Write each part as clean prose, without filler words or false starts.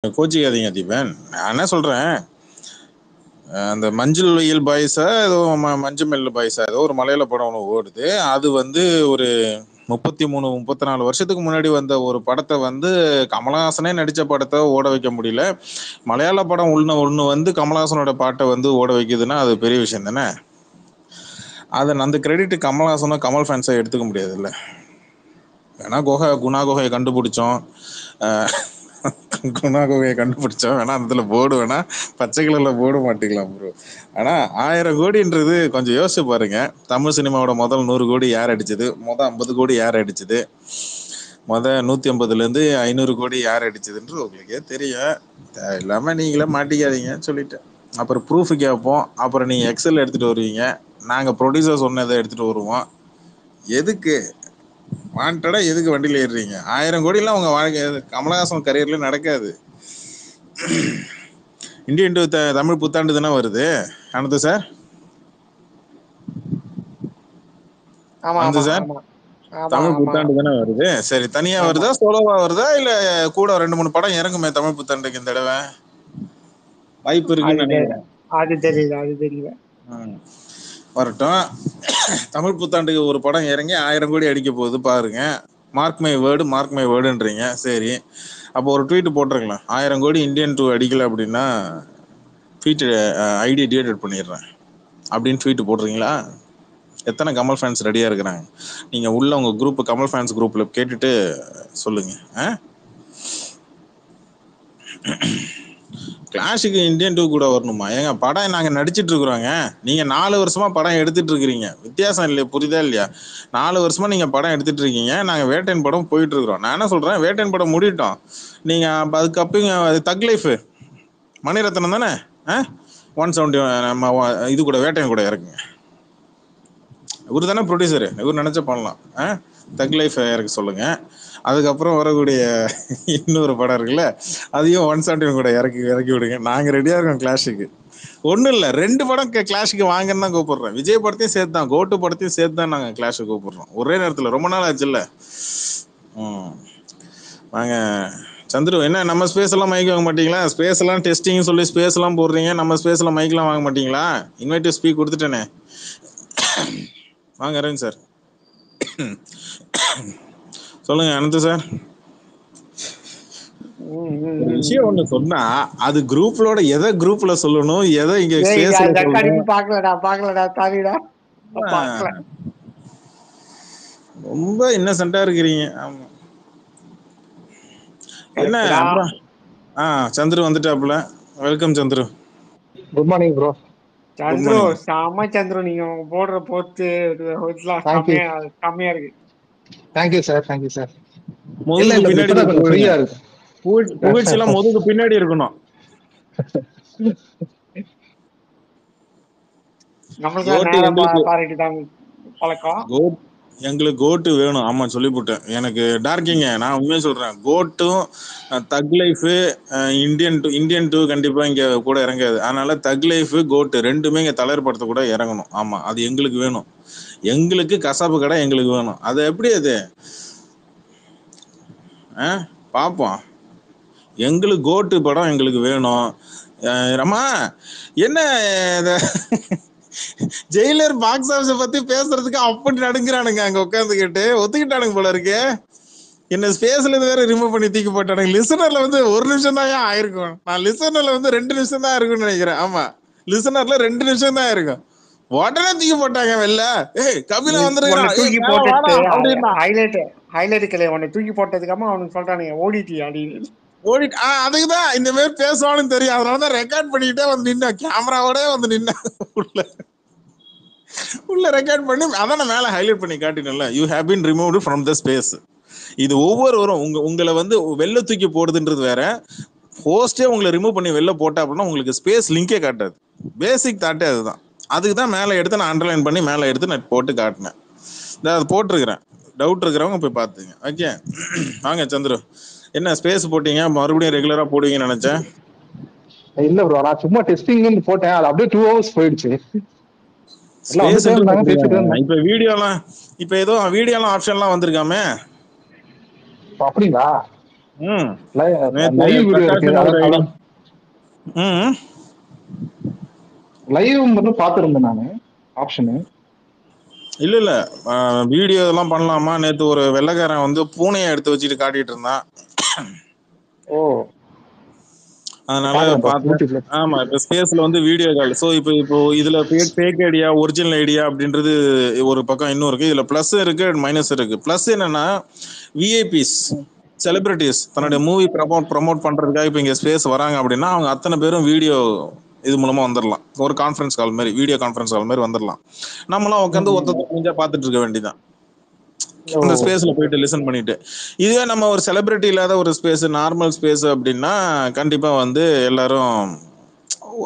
கோச்சிக்காதீங்க தீபன். நான் என்ன சொல்றேன், அந்த மஞ்சள் வெயில் பாய்ஸா ஏதோ மஞ்சள் பாய்ஸா ஏதோ ஒரு மலையாள படம் ஒன்று ஓடுது. அது வந்து ஒரு 33-34 வருஷத்துக்கு முன்னாடி வந்த ஒரு படத்தை வந்து கமலஹாசனே நடிச்ச படத்தை ஓட வைக்க முடியல. மலையாள படம் ஒண்ணு வந்து கமலஹாசனோட பாட்டை வந்து ஓட வைக்குதுன்னா அது பெரிய விஷயம் தானே. அந்த கிரெடிட் கமலஹாசனோ கமல் ஃபேன்ஸை எடுத்துக்க முடியாது இல்லை. வேணா குணா குகையை கண்டுபிடிச்சோம், குணா குகையை கண்டுபிடிச்சோம், வேணா அதுல போர்டு வேணா பச்சை கலர்ல போர்டு மாட்டிக்கலாம் ப்ரோ. ஆனா 1000 கோடின்றது கொஞ்சம் யோசிச்சு பாருங்க. தமிழ் சினிமாவோட முதல் 100 கோடி யார் அடிச்சது, முதல் 50 கோடி யார் அடிச்சது, முதல் 150ல இருந்து 500 கோடி யார் அடிச்சதுன்றது உங்களுக்கே தெரியும். இல்லாம நீங்களே மாட்டிக்காதீங்கன்னு சொல்லிட்டேன். அப்புறம் ப்ரூஃப் கேட்போம், அப்புறம் நீங்க எக்ஸல் எடுத்துட்டு வருவீங்க, நாங்க ப்ரொடியூசர் சொன்னதை எடுத்துட்டு வருவோம். எதுக்கு வாண்டடா எதுக்கு வண்டியில ஏறுறீங்க? 1000 கோடிலாம் உங்க வாழ்க்கை கமலஹாசன் கரியர்ல நடக்காது. இந்தியன் டூ தமிழ் புத்தாண்டு தானே வருது அனந்த சார். அனந்த சார், தமிழ் புத்தாண்டு தானே வருது. சரி, தனியா வருதா சோலோவா வருதா இல்ல கூட 2-3 படம் இறங்குமே தமிழ் புத்தாண்டுக்கு இந்த தடவை? வாய்ப்பு இருக்குன்னு நினைக்கிறேன். அது தெரியல. வரட்டும். தமிழ் புத்தாண்டுக்கு ஒரு படம் இறங்கி 1000 கோடி அடிக்க போகுது பாருங்க. மார்க் மை வேர்டுன்றீங்க. சரி, அப்போ ஒரு ட்வீட் போட்டிருக்கலாம், 1000 கோடி இந்தியன் டூ அடிக்கல அப்படின்னா ட்வீட் ஐடி டிலேட் பண்ணிடுறேன் அப்படின்னு ட்வீட் போடுறீங்களா? எத்தனை கமல் ஃபேன்ஸ் ரெடியா இருக்கிறாங்க? நீங்க உள்ள உங்க குரூப் கமல் ஃபேன்ஸ் குரூப்ல கேட்டுட்டு சொல்லுங்க. கிளாஷுக்கு இந்தியன் டூ கூட வரணுமா? ஏங்க படம் நாங்க நடிச்சிட்டு இருக்கிறோங்க, நீங்க 4 வருஷமா படம் எடுத்துட்டு இருக்கிறீங்க. வித்தியாசம் இல்லையா? புரியுதா இல்லையா? 4 வருஷமா நீங்க படம் எடுத்துட்டு இருக்கீங்க, நாங்க வேட்டையன் படம் போயிட்டு இருக்கிறோம். நான் என்ன சொல்றேன், வேட்டையன் படம் முடிட்டோம், நீங்க அதுக்கப்புறம் தக் லைஃப் மணிரத்னம் தானே 170 நம்ம இது கூட வேட்டையன் கூட இறக்குங்க. இவரு தானே ப்ரொடியூசரு, இவர் நினைச்ச பண்ணலாம். தக் லைஃப் இறக்க சொல்லுங்க. அதுக்கப்புறம் வரக்கூடிய இன்னொரு படம் இருக்குல்ல, அதையும் 170 கூட இறக்கி விடுங்க. நாங்க ரெடியா இருக்கோம் கிளாஷுக்கு. ஒன்றும் இல்லை, 2 படம் கிளாஷுக்கு வாங்கன்னு தான் கூப்பிடுறோம். விஜய் படத்தையும் சேர்த்து தான், கோட்டு படத்தையும் சேர்த்து தான் நாங்கள் கிளாஷுக்கு கூப்பிடுறோம் ஒரே நேரத்தில். ரொம்ப நாள் ஆச்சு இல்லை. வாங்க சந்துரு, என்ன நம்ம ஸ்பேஸ் எல்லாம் மைக் வாங்க மாட்டீங்களா? ஸ்பேஸ் எல்லாம் டெஸ்டிங் சொல்லி ஸ்பேஸ் எல்லாம் போடுறீங்க, நம்ம ஸ்பேஸ்ல மைக் எல்லாம் வாங்க மாட்டீங்களா? இன்வைட்டிவ் ஸ்பீக் கொடுத்துட்டேனே. வாங்க அரவிந்த் சார். சொல்லுங்க அனந்த் சார். ஒரு விஷயம் ஒண்ணு சொன்னா அது குரூப்லோட எதை குரூப்ல சொல்லணும், எதை இங்க ஸ்பேஸ்ல சொல்லணும். பாக்கலடா. ரொம்ப இன்னசென்ட்டா இருக்கிறீங்க. ஆமா. என்ன அப்புறம் சந்துரு வந்துட்டாப்புல. Welcome Chandru. Good morning bro. Chandru சாம சந்துரு, நீங்க போடுற போஸ்ட் கம்மியா இருக்கு. Thank you sir. முதுகு பின்னாடி ஃப்ரீயா இருக்கு. புகழ்ச்சி எல்லாம் முதுகு பின்னாடி இருக்கணும். எங்களுக்கு கோட்டு வேணும். ஆமா சொல்லிவிட்டேன். எனக்கு டார்க்கிங்க, நான் உண்மையை சொல்றேன், கோட்டும் தக் லைஃப் இந்தியன் டூ கண்டிப்பா இங்க கூட இறங்காது. அதனால தக் லைஃப் கோட்டு ரெண்டுமே இங்க தலைவர் படத்தை கூட இறங்கணும். ஆமா, அது எங்களுக்கு வேணும். எங்களுக்கு கசாப்பு கடை எங்களுக்கு வேணும். அது எப்படி அது பாப்போம். எங்களுக்கு கோட்டு படம் எங்களுக்கு வேணும். ரமா என்ன ஜெயிலர் பாக்ஸ் ஆஃபீஸ பத்தி பேசுறதுக்கு அப்படி நடுங்கிறானுங்க அங்க உட்காந்துக்கிட்டு. ஒத்துக்கிட்டானுங்க போல இருக்கு. என்ன ஸ்பேஸ்ல இருந்து வேற ரிமூவ் பண்ணி தூக்கி போட்டானுங்க. லிசனர்ல வந்து 1 நிமிஷம் தான் ஆயிருக்கும். நான் லிசனர்ல வந்து 2 நிமிஷம் தான் இருக்கும்னு நினைக்கிறேன். ஆமா, லிசனர்ல 2 நிமிஷம் தான் இருக்கும். உடனே தூக்கி போட்டாங்க வெளில. கபில வந்துருக்கான் தூக்கி போட்டு ஹைலைட் கிளை உன்னை தூக்கி போட்டதுக்காம அவனுக்கு சொல்றானுங்க ஓடிடி அப்படின்னு. அதுக்குதான் இந்த மாதிரி பேசுவான்னு தெரியும். அதனாலதான் ரெக்கார்ட் பண்ணிக்கிட்டே வந்து நின்ன, கேமராவோட வந்து நின்ன உள்ள ரெக்கார்ட் பண்ணி அதான் மேல ஹைலைட் பண்ணி காட்டினல, you have been removed from the space. இது ஒவ்வொருவரும் உங்களை வந்து வெளில தூக்கி போடுதுன்றது வேற, ஹோஸ்டே உங்களை ரிமூவ் பண்ணி வெளில போட்டா அப்படின்னா உங்களுக்கு ஸ்பேஸ் லிங்கே காட்டாது. பேசிக் தாட்டே அதுதான். அதுக்கு தான் மேலே எடுத்து நான் அண்டர்லைன் பண்ணி மேலே எடுத்து நான் போட்டு காட்டினேன். அது போட்டிருக்கிறேன். டவுட் இருக்கிறவங்க போய் பார்த்துங்க. ஓகே, வாங்க சந்துரு. என்ன ஸ்பேஸ் போட்டீங்க, மறுபடியும் ரெகுலரா போடுவீங்கன்னு நினைச்சேன். இல்ல ப்ரோ, நான் சும்மா டெஸ்டிங்னு போட்டேன், அது அப்படியே 2 hours போயிடுச்சு. இப்ப வீடியோலாம் இப்ப ஏதோ வீடியோலாம் ஆப்ஷன்லாம் வந்திருக்காமே. அப்படிங்களா? ம் நேத்து லைவ் வீடியோ இருக்கு, பிரகாஷன் ஒரு அதான் ஐடி. அதான் ம் லைவ் மட்டும் பாத்துருந்தேன் நானு ஆப்ஷனு. இல்ல இல்ல வீடியோ எல்லாம் பண்ணலாமா? நேத்து ஒரு வெள்ளைக்காரன் வந்து பூனையை எடுத்து வச்சுட்டு காட்டிட்டு இருந்தான். ஓ அதனால பாக்குறேன் ப்ரோ பார்த்தேன். யூடியூப்ல. ஆமா, இப்ப ஸ்பேஸ்ல வந்து வீடியோ கால். ஸோ இப்போ இதுல ஃபேக் ஐடியா ஒரிஜினல் ஐடியா அப்படின்றது ஒரு பக்கம் இன்னும் இருக்கு. இதுல பிளஸ் இருக்கு, மைனஸ் இருக்கு. பிளஸ் என்னன்னா விஐபிஸ் செலிபிரிட்டிஸ் தன்னுடைய மூவி ப்ரமோட் பண்றதுக்காக இப்போ இங்க ஸ்பேஸ் வராங்க அப்படின்னா அவங்க அத்தனை பேரும் வீடியோ இது மூலமா வந்துடலாம். ஒரு கான்ஃபரன்ஸ் கால் மாதிரி, வீடியோ கான்ஃபரன்ஸ் கால் மாதிரி வந்துடலாம். நம்மளாம் உட்காந்து ஒருத்தர் முடிஞ்சா பார்த்துட்டு இருக்க வேண்டியதான் ஓ அந்த ஸ்பேஸ்ல போயிட்டு லிசன் பண்ணிட்டு. இதுவே நம்ம ஒரு செலிபிரிட்டி இல்லாத ஒரு ஸ்பேஸ், நார்மல் ஸ்பேஸ் அப்படின்னா கண்டிப்பா வந்து எல்லாரும்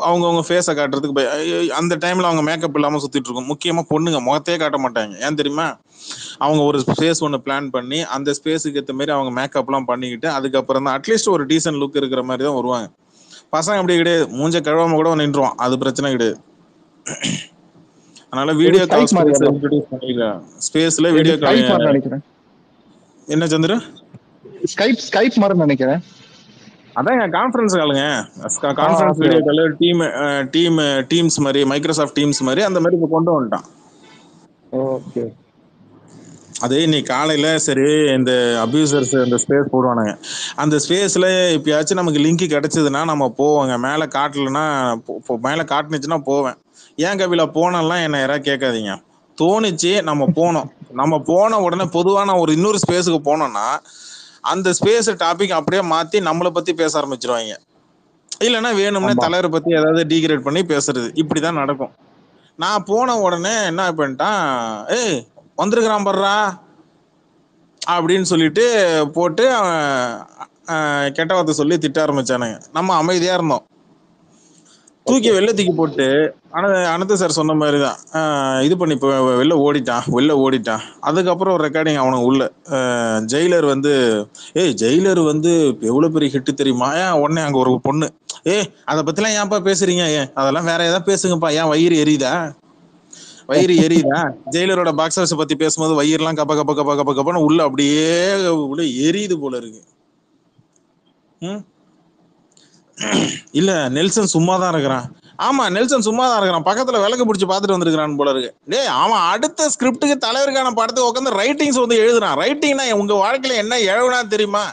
அவங்கவுங்க ஃபேஸை காட்டுறதுக்கு அந்த டைம்ல அவங்க மேக்கப் இல்லாம சுத்திட்டு இருக்கும். முக்கியமா பொண்ணுங்க முகத்தையே காட்ட மாட்டாங்க. ஏன் தெரியுமா? அவங்க ஒரு ஸ்பேஸ் ஒன்று பிளான் பண்ணி அந்த ஸ்பேஸுக்கு ஏற்ற மாதிரி அவங்க மேக்கப்லாம் பண்ணிக்கிட்டு அதுக்கப்புறம் தான் அட்லீஸ்ட் ஒரு டீசன்ட் லுக் இருக்கிற மாதிரி தான் வருவாங்க. பசங்க அப்படி கிடையாது, மூஞ்ச கழுவாம கூட நின்றுவான், அது பிரச்சனை கிடையாது. அதனால இது வீடியோ கால் ஸ்கைப் மாதிரியா ஸ்பேஸ் ப்ரோ? இன்ட்ரோடியூஸ் பண்ணிருக்காங்க. ஸ்பேஸ்ல இது வீடியோ கால். ஸ்கைப் மாதிரி நினைக்கிறேன். என்ன சந்திர? ஸ்கைப் மாதிரி நினைக்கிறேன். அதாங்க கான்ஃபரன்ஸ் காலுங்க. Conference okay video okay call, teams மாதிரி, மைக்ரோசாஃப்ட் டீம்ஸ் மாதிரி அந்த மாதிரி இப்போ கொண்டு வந்துட்டான். ஓகே. அது இன்னைக்கு காலையில சரி இந்த அபியூசர்ஸ் அந்த ஸ்பேஸ் போடுவானுங்க. அந்த ஸ்பேஸ்ல எப்பயாச்சும் நமக்கு லிங்க் கிடைச்சதுன்னா நம்ம போவோங்க. மேலே காட்டலன்னா மேலே காட்டுனுச்சுன்னா போவேன். ஏன் கபிலா போனெல்லாம் என்ன யாராவது கேட்காதீங்க. தோணுச்சு நம்ம போனோம். நம்ம போன உடனே பொதுவான ஒரு இன்னொரு ஸ்பேஸுக்கு போனோம்னா அந்த ஸ்பேஸ் டாபிக் அப்படியே மாத்தி நம்மளை பத்தி பேச ஆரம்பிச்சிருவாங்க. இல்லைன்னா வேணும்னே ஆமா தலைவரை பத்தி ஏதாவது டீக்ரேட் பண்ணி பேசுறது, இப்படிதான் நடக்கும். நான் போன உடனே என்ன பண்ணிட்டான், ஏய் வந்திருக்கிறான் பர்றா அப்படின்னு சொல்லிட்டு போட்டு கெட்ட வார்த்தை சொல்லி திட்ட ஆரம்பிச்சானுங்க. நம்ம அமைதியா இருந்தோம். தூக்கி ஓகே. வெளில தூக்கி போட்டு அனந்த சார் சொன்ன மாதிரி தான் இது பண்ணி இப்போ வெளில ஓடிட்டான். அதுக்கப்புறம் ஒரு ரெக்கார்டிங் அவனுக்கு உள்ள ஜெயிலர் வந்து ஜெயிலர் வந்து எவ்வளோ பெரிய ஹிட்டு தெரியுமா? உடனே அங்கே ஒரு பொண்ணு, அதை பற்றிலாம் ஏன்ப்பா பேசுறீங்க? அதெல்லாம் வேற ஏதாவது பேசுங்கப்பா. ஏன் வயிறு எரியுதா? ஜெயிலரோட பாக்ஸ் ஆஃபீஸ் பத்தி பேசும்போது வயிறுலாம் கப்ப கப்ப கப்ப கப்ப கப்பன்னு உள்ள அப்படியே உள்ள எரியுது போல இருக்கு. ம் இல்ல நெல்சன் சும்மா தான் இருக்கிறான். ஆமா நெல்சன் சும்மா தான் இருக்கிறான், பக்கத்துல விளக்கு பிடிச்சி பார்த்துட்டு வந்திருக்கிறான் போல இருக்கு. டேய் அவன் அடுத்த ஸ்கிரிப்டுக்கு தலைவருக்கான படத்தை உட்காந்து ரைட்டிங்ஸ் வந்து எழுதுறான். ரைட்டிங்னா உங்க வாழ்க்கையில என்ன எழுதுனா தெரியுமா?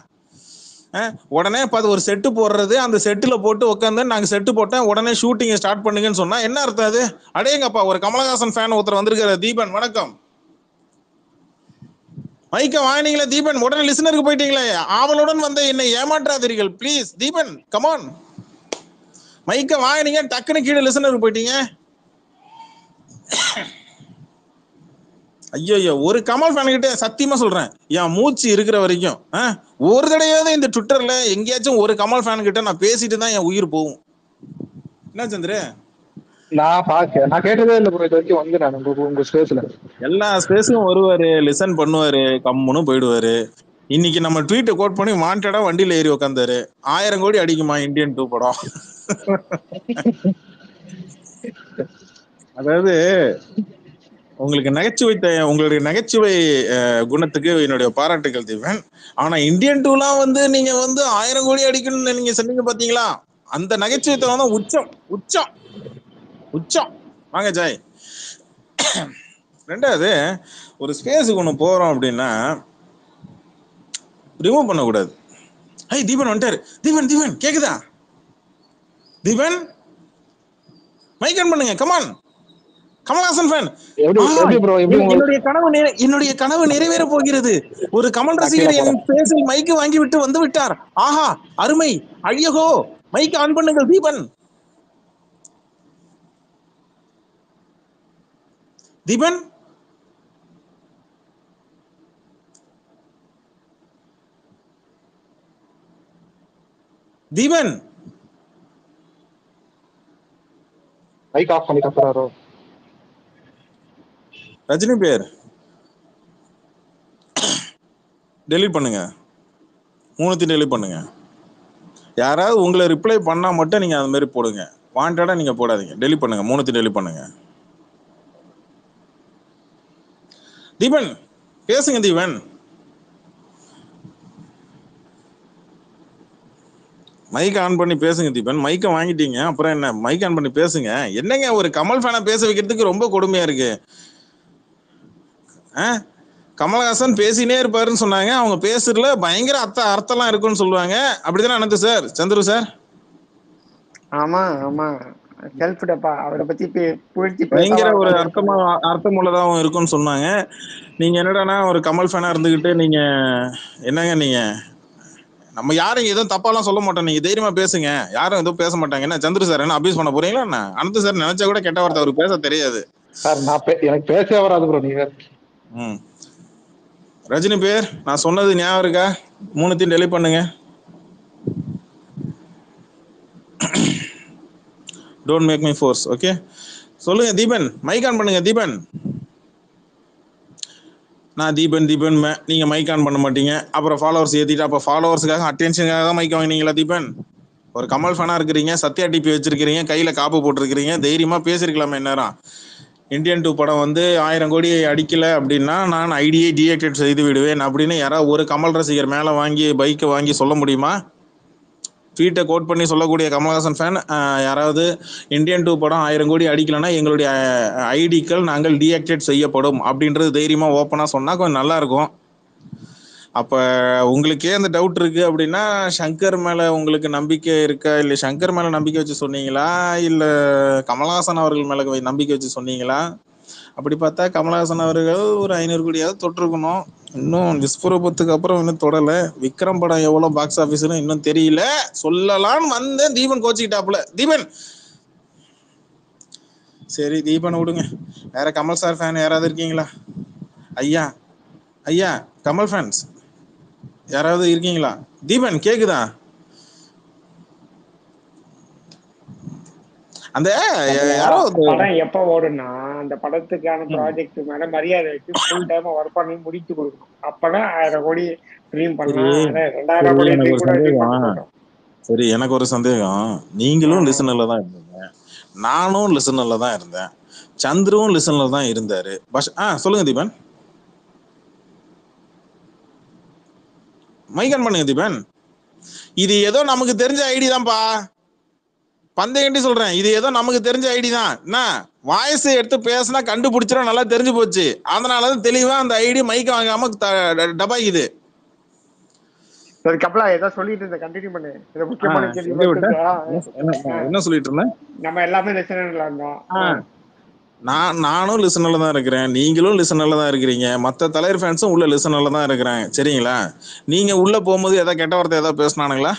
உடனே பார்த்து ஒரு செட்டு போடுறது, அந்த செட்டுல போட்டு உட்காந்து நாங்க செட்டு போட்டேன் உடனே ஷூட்டிங் ஸ்டார்ட் பண்ணுங்கன்னு சொன்னா என்ன அர்த்தம் அது? அடேங்கப்பா, ஒரு கமலஹாசன் ஃபேன் ஒருத்தர் வந்திருக்காரு. தீபன் வணக்கம். மைக்க வாங்கினீங்களா தீபன்? உடனே லிசனருக்கு போயிட்டீங்களே. ஆவலுடன் வந்த என்னை ஏமாற்றாதீர்கள் ப்ளீஸ். தீபன் கமான், மைக்க வாங்கினீங்க டக்குன்னு கீழே லிசனருக்கு போயிட்டீங்க. ஐயோ, ஒரு கமல் ஃபேன் கிட்ட சத்தியமா சொல்றேன், என் மூச்சு இருக்கிற வரைக்கும் ஒரு தடவையாவது இந்த ட்விட்டர்ல எங்கேயாச்சும் ஒரு கமல் ஃபேன் கிட்ட நான் பேசிட்டு தான் என் உயிர் போகும். என்ன சந்திர? நான் கேட்டதே இல்லை ப்ரோ இது வரைக்கும். வந்து நான் உங்க ஸ்பேஸ்ல எல்லா ஸ்பேஸும் வருவாரு, லிசன் பண்ணுவாரு, கம்முன்னு போயிடுவாரு. இன்னைக்கு நம்ம ட்வீட்டை கோட் பண்ணி வாண்டடா வண்டியில ஏறி உட்காந்தாரு. 1000 கோடி அடிக்குமா இந்தியன் 2 படம்? அதாவது உங்களுடைய நகைச்சுவை குணத்துக்கு என்னுடைய பாராட்டுகள் தீவன். ஆனா இந்தியன் 2லாம் வந்து நீங்க வந்து 1000 கோடி அடிக்கணும்னு நீங்க சொன்னீங்க பாத்தீங்களா? அந்த நகைச்சுவைத்தனம் தான் உச்சம் உச்சம் உச்சம். வாங்க ஜாய். ரெண்டாவது, ஒரு ஸ்பேஸுக்கு ஒன்று போறோம் அப்படின்னா ரிமூவ் பண்ணக்கூடாது. தீபன் வந்துட்டாரு. தீபன் கேக்குதா? தீபன் மைக் ஆன் பண்ணுங்க. Come on, Kamal Haasan fan. எப்படி ப்ரோ? என்னுடைய கனவு நிறைவேற போகிறது. ஒரு கமல் ரசிகர் என் பேசில் மைக்கு வாங்கி விட்டு வந்து விட்டார். ஆஹா அருமை, அழியகோ. மைக் ஆன் பண்ணுங்கள் தீபன். தீபன் தீபன் மைக் ஆஃப் பண்ணி கத்துறாரோ? ரஜினி பேர் டெலிட் பண்ணுங்க, 3 டெலிட் பண்ணுங்க. யாராவது உங்களை ரிப்ளை பண்ணா மட்டும் நீங்க அது மாதிரி போடுங்க. வாண்டடா நீங்க போடாதீங்க. டெலிட் பண்ணுங்க, 3 டெலிட் பண்ணுங்க. தீபன் பேசுங்க. தீபன் மைக் ஆன் பண்ணி பேசுங்க தீபன். மைக்கை வாங்கிட்டீங்க, அப்புறம் என்ன? மைக் ஆன் பண்ணி பேசுங்க. என்னங்க ஒரு கமல் ஃபேனை பேச வைக்கிறதுக்கு ரொம்ப கொடுமையா இருக்கு. கமலஹாசன் பேசினே இருப்பாருன்னு சொன்னாங்க. அவங்க பேசுறதுல பயங்கர அர்த்தம்லாம் இருக்குன்னு சொல்லுவாங்க. அப்படிதானே அனந்த் சார், சந்துரு சார்? ஆமா ஆமா, செல்ஃப் டப்பா அவரை பத்தி புகழ்ச்சி பயங்கர பேச ஒரு அர்த்தமுள்ளதாகவும் இருக்குன்னு சொன்னாங்க. நீங்க என்னடானா ஒரு கமல் ஃபேனா இருந்துகிட்டு நீங்க என்னங்க நீங்க? நம்ம யாரும் எதுவும் தப்பாலாம் சொல்ல மாட்டோம். நீங்க தைரியமா பேசுங்க, யாரும் எதுவும் பேச மாட்டாங்க. என்ன சந்திர சார் என்ன அபியூஸ் பண்ண போறீங்களா என்ன? அனந்த் சார் நினைச்சா கூட கெட்ட வார்த்தை அவருக்கு பேச தெரியாது சார். எனக்கு பேசவே வராது ப்ரோ. நீங்க ரஜினி பேர் நான் சொன்னது ஞாபகம் இருக்கா? மூணுத்தையும் டெலிட் பண்ணுங்க. Don't make me force. Okay, சொல்லுங்க தீபன். மைக் ஆன் பண்ணுங்க தீபன். நான் தீபன் தீபன் நீங்க மைக் ஆன் பண்ண மாட்டீங்க. அப்புறம் ஃபாலோவர்ஸ் ஏத்திட்டு, அப்போ ஃபாலோவர்ஸுக்காக அட்டென்ஷனுக்காக தான் மைக் வாங்கினீங்களா தீபன்? ஒரு கமல் ஃபேனா இருக்கிறீங்க, சத்யா டிபி வச்சிருக்கிறீங்க, கையில காப்பு போட்டிருக்கிறீங்க, தைரியமா பேசிருக்கலாமே நேரம். இந்தியன் 2 படம் வந்து 1000 கோடி அடிக்கல அப்படின்னா நான் ஐடியை டீஆக்டிவேட் செய்து விடுவேன் அப்படின்னு யாராவது ஒரு கமல் ரசிகர் மேல வாங்கி பைக்கை வாங்கி சொல்ல முடியுமா? ட்வீட்டை கோட் பண்ணி சொல்லக்கூடிய கமல்ஹாசன் ஃபேன் யாராவது இந்தியன் 2 படம் 1000 கோடி அடிக்கலன்னா எங்களுடைய ஐடிக்கள் நாங்கள் டீஆக்டிவேட் செய்யப்படும் அப்படின்றது தைரியமா ஓப்பனா சொன்னா கொஞ்சம் நல்லா இருக்கும். அப்ப உங்களுக்கே அந்த டவுட் இருக்கு அப்படின்னா சங்கர் மேல உங்களுக்கு நம்பிக்கை இருக்கா, இல்ல சங்கர் மேல நம்பிக்கை வச்சு சொன்னீங்களா, இல்ல கமல்ஹாசன் அவர்கள் மேல நம்பிக்கை வச்சு சொன்னீங்களா? அப்படி பார்த்தா கமல்ஹாசன் அவர்கள் ஒரு 500 கோடியாவது தொட்டிருக்கணும். இன்னும் விஸ்வரூபத்துக்கு அப்புறம் இன்னும் தொடல. விக்ரம் படம் எவ்வளவு பாக்ஸ் ஆபீஸ்னு இன்னும் தெரியல. சொல்லலாம்னு வந்தேன், தீபன் கோச்சிக்கிட்டாப்புல. தீபன் சரி, தீபன் விடுங்க. வேற கமல் சார் ஃபேன் யாராவது இருக்கீங்களா? ஐயா ஐயா, கமல் ஃபேன்ஸ் யாராவது இருக்கீங்களா? தீபன் கேக்குதா? அந்த யாரோ படம் எப்ப ஓடுனா அந்த படத்துக்கான ப்ராஜெக்ட் மேல மரியாதை வச்சு ஃபுல் டைம் ஒர்க் பண்ணி முடித்து கொடுக்கணும். அப்பதான் 1000 கோடி ரிலீம் பண்ணலாம். 2000 கோடி கூட ரிலீம் பண்ண. சரி, எனக்கு ஒரு சந்தேகம். நீங்களும் லிசனர்ல தான் இருந்தீங்க, நானும் லிசனர்ல தான் இருந்தேன், சந்துருவும் லிசனர்ல தான் இருந்தாரு. சொல்லுங்க தீபன். மைக்கன் பண்ணுங்க தீபன். இது ஏதோ நமக்கு தெரிஞ்ச ஐடி தான்ப்பா, பந்தயண்டி சொல்றேன். இது ஏதோ நமக்கு தெரிஞ்ச ஐடி தான். என்ன வாய்ஸ் எடுத்து பேசினா கண்டுபிடிச்சிடும், நல்லா தெரிஞ்சு போச்சு. அதனாலதான் தெளிவா அந்த ஐடி மைக்க வாங்காம டபாய்க்குது. சரி கப்பலா ஏதோ சொல்லிட்டு இருந்த, கண்டினியூ பண்ணு. இது முக்கியமான கேள்வி. என்ன சொல்லிட்டு இருந்தேன்? நம்ம எல்லாமே லிசனர்ல இருந்தோம். நானும் லிசனர்ல தான் இருக்கிறேன், நீங்களும் லிசனர்ல தான் இருக்கிறீங்க, மற்ற தலைவர் ஃபேன்ஸும் உள்ள லிசனர்ல தான் இருக்கிறாங்க. சரிங்களா? நீங்க உள்ள போகும்போது ஏதாவது கெட்ட வார்த்தை ஏதாவது பேசினானுங்களா?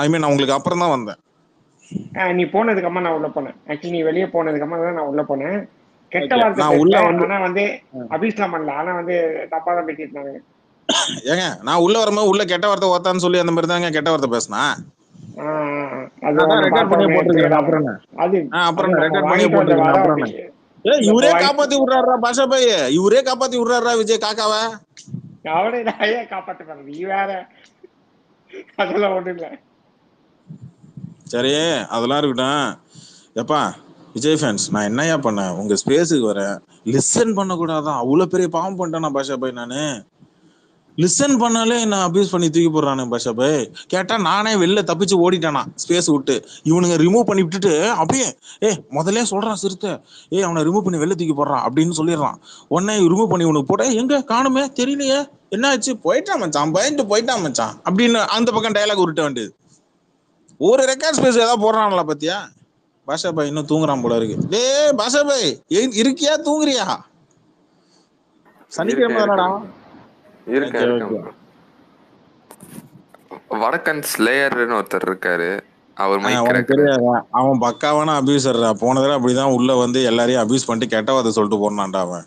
ஐ மீன் நான் உங்களுக்கு அப்புறம் தான் வந்தேன். நீ போனதுக்கு அம்மா நான் உள்ள போனேன். ஆக்சுவலி நீ வெளியே போனதுக்கு அம்மா தான் நான் உள்ள போனேன். கெட்ட வார்த்தை ஆனா வந்து அபிஸ்லாம் பண்ணல, ஆனா வந்து தப்பா தான் பேசிட்டாங்க. ஏங்க நான் உள்ள வரும்போது உள்ள கெட்ட வார்த்தை ஓத்தான்னு சொல்லி அந்த மாதிரி தாங்க கெட்ட வார்த்தை பேசினா. இவரே காப்பாத்தி விடுறாரா பாஷா பாய், இவரே காப்பாத்தி விடுறாரா விஜய் காக்காவை. அவனே காப்பாத்த பாரு, நீ வேற. அதெல்லாம் ஒண்ணு இல்ல. சரி, அதெல்லாம் இருக்கட்டும். எப்பா விஜய் ஃபேன்ஸ், நான் என்னையா பண்ணேன்? உங்க ஸ்பேஸுக்கு வரேன், லிசன் பண்ண கூடாதான். அவ்வளவு பெரிய பாவம் பண்ணிட்டேனா பாஷா பாய்? நானு லிசன் பண்ணாலே நான் அபியூஸ் பண்ணி தூக்கி போடுறானே பாஷா பாய். கேட்டா நானே வெளில தப்பிச்சு ஓடிட்டானா ஸ்பேஸ் விட்டு. இவனுங்க ரிமூவ் பண்ணி விட்டுட்டு அப்படியே முதல்ல சொல்றான் சிறுத்தை, அவனை ரிமூவ் பண்ணி வெளில தூக்கி போடுறான் அப்படின்னு சொல்லிடுறான். உடனே ரிமூவ் பண்ணி உனக்கு போட எங்க காணுமே தெரியலையே, என்ன ஆச்சு? போயிட்டான் மச்சான், பயந்து போயிட்டான் மச்சான் அப்படின்னு அந்த பக்கம் டயலாக் உருட்ட வேண்டியது. ஒரு ரெக்கார்ட் ஸ்பேஸ் ஏதாவது போடுறாங்களா பத்தியா? பாஷா பாய் இன்னும் தூங்குறான் போல இருக்கு. டே பாஷா பாய் இருக்கியா, தூங்குறியா? சனிக்கிழமை தானடா. வடக்கன் ஸ்லேயர்னு ஒருத்தர் இருக்காரு, அவர் அவன் பக்காவான அபியூசர்ரா. போன தடவை அப்படிதான் உள்ள வந்து எல்லாரையும் அபியூஸ் பண்ணிட்டு கெட்ட வார்த்தை சொல்லிட்டு போனான்டா அவன்.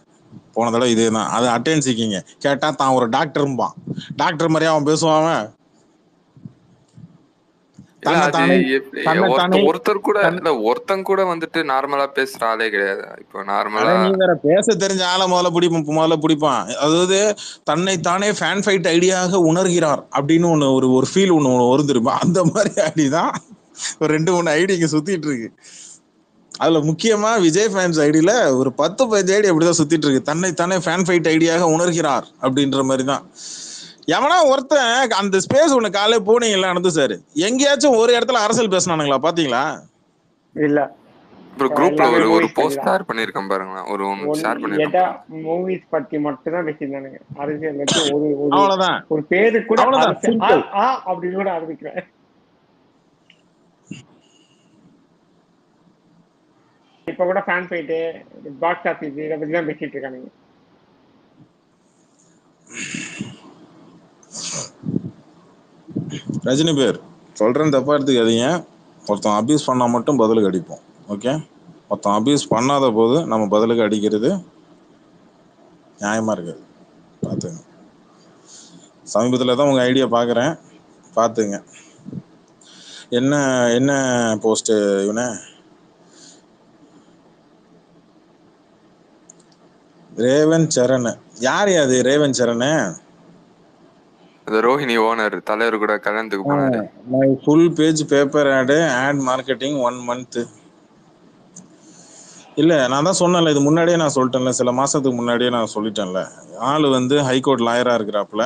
போன தடவை இதேதான். அது அட்டென்ஸ் சீக்கிங்க. கேட்டா தான் ஒரு டாக்டர்பான். டாக்டர் மாதிரியா அவன் பேசுவான். ஒருத்தன் கூட வந்துட்டு நார்மலா பேசுற ஆளே கிடையாது. இப்போ நார்மலா நீ வேற பேச தெரிஞ்ச ஆளை முதல்ல பிடிப்பான். அதாவது தன்னைத்தானே ஃபேன் ஃபைட் ஐடியாக உணர்கிறார் அப்படின்னு ஒரு ஃபீல் ஒண்ணு வருந்துருப்பா. அந்த மாதிரி ஐடிதான் ஒரு 2-3 ஐடி இங்க சுத்திட்டு இருக்கு. அதுல முக்கியமா விஜய் ஃபேன்ஸ் ஐடியில ஒரு 10-15 ஐடி அப்படிதான் சுத்திட்டு இருக்கு. தன்னைத்தானே ஃபேன் ஃபைட் ஐடியாக உணர்கிறார் அப்படின்ற மாதிரி தான். எவனா ஒருத்தன் அந்த ஸ்பேஸ் ஒண்ணு காலையில போனீங்கல்ல நடந்து சார், எங்கேயாச்சும் ஒரு இடத்துல அரசியல் பேசினானுங்களா பாத்தீங்களா? இல்ல ப்ரோ குரூப்ல எல்லாமே ஒரு ஒரு மூவிஸ் பத்தி போஸ்ட் தான். ஷேர் பண்ணிருக்கேன் பாருங்களேன், ஒரு ஷேர் பண்ணிருக்கேன் எதா பாருங்க. மூவிஸ் பத்தி மட்டும் தான் பேசியிருந்தானுங்க. அரசியல் பத்தி ஒரு ஒரு அவ்வளவுதான், ஒரு பேரு கூட அவ்வளவுதான், அரசியல் சிம்பிள். அப்படின்னு கூட ஆரம்பிக்கிறேன். இப்ப கூட ஃபேன் ஃபைட்டு, பாக்ஸ் ஆஃபீஸ் இதை பத்தி தான் பேசிட்டு இருக்கானுங்க. ரஜினி பேர் சொல்றேன், தப்பா எடுத்துக்காதீங்க. ஒருத்தன் அபியூஸ் பண்ணா மட்டும் பதிலுக்கு அடிப்போம், ஓகே? ஒருத்தன் அபியூஸ் பண்ணாத போது நம்ம பதிலுக்கு அடிக்கிறது நியாயமா இருக்காது. பார்த்துங்க, சமீபத்தில் தான் உங்க ஐடியா பார்க்குறேன், பார்த்துங்க. என்ன என்ன போஸ்ட் இவனே ரேவன் சரண், யார் அது ரேவன் சரண்? அந்த ரோஹிணி ஓனர் தலைவர் கூட கல்யாணத்துக்கு போனாரு. Full page paper ad marketing 1 month. இல்லை, நான் தான் சொன்னேன்ல, இது முன்னாடியே நான் சொல்லிட்டேன்ல, சில மாதத்துக்கு முன்னாடியே நான் சொல்லிட்டேன்ல. ஆள் வந்து ஹைகோர்ட் லாயராக இருக்கிறாப்புல,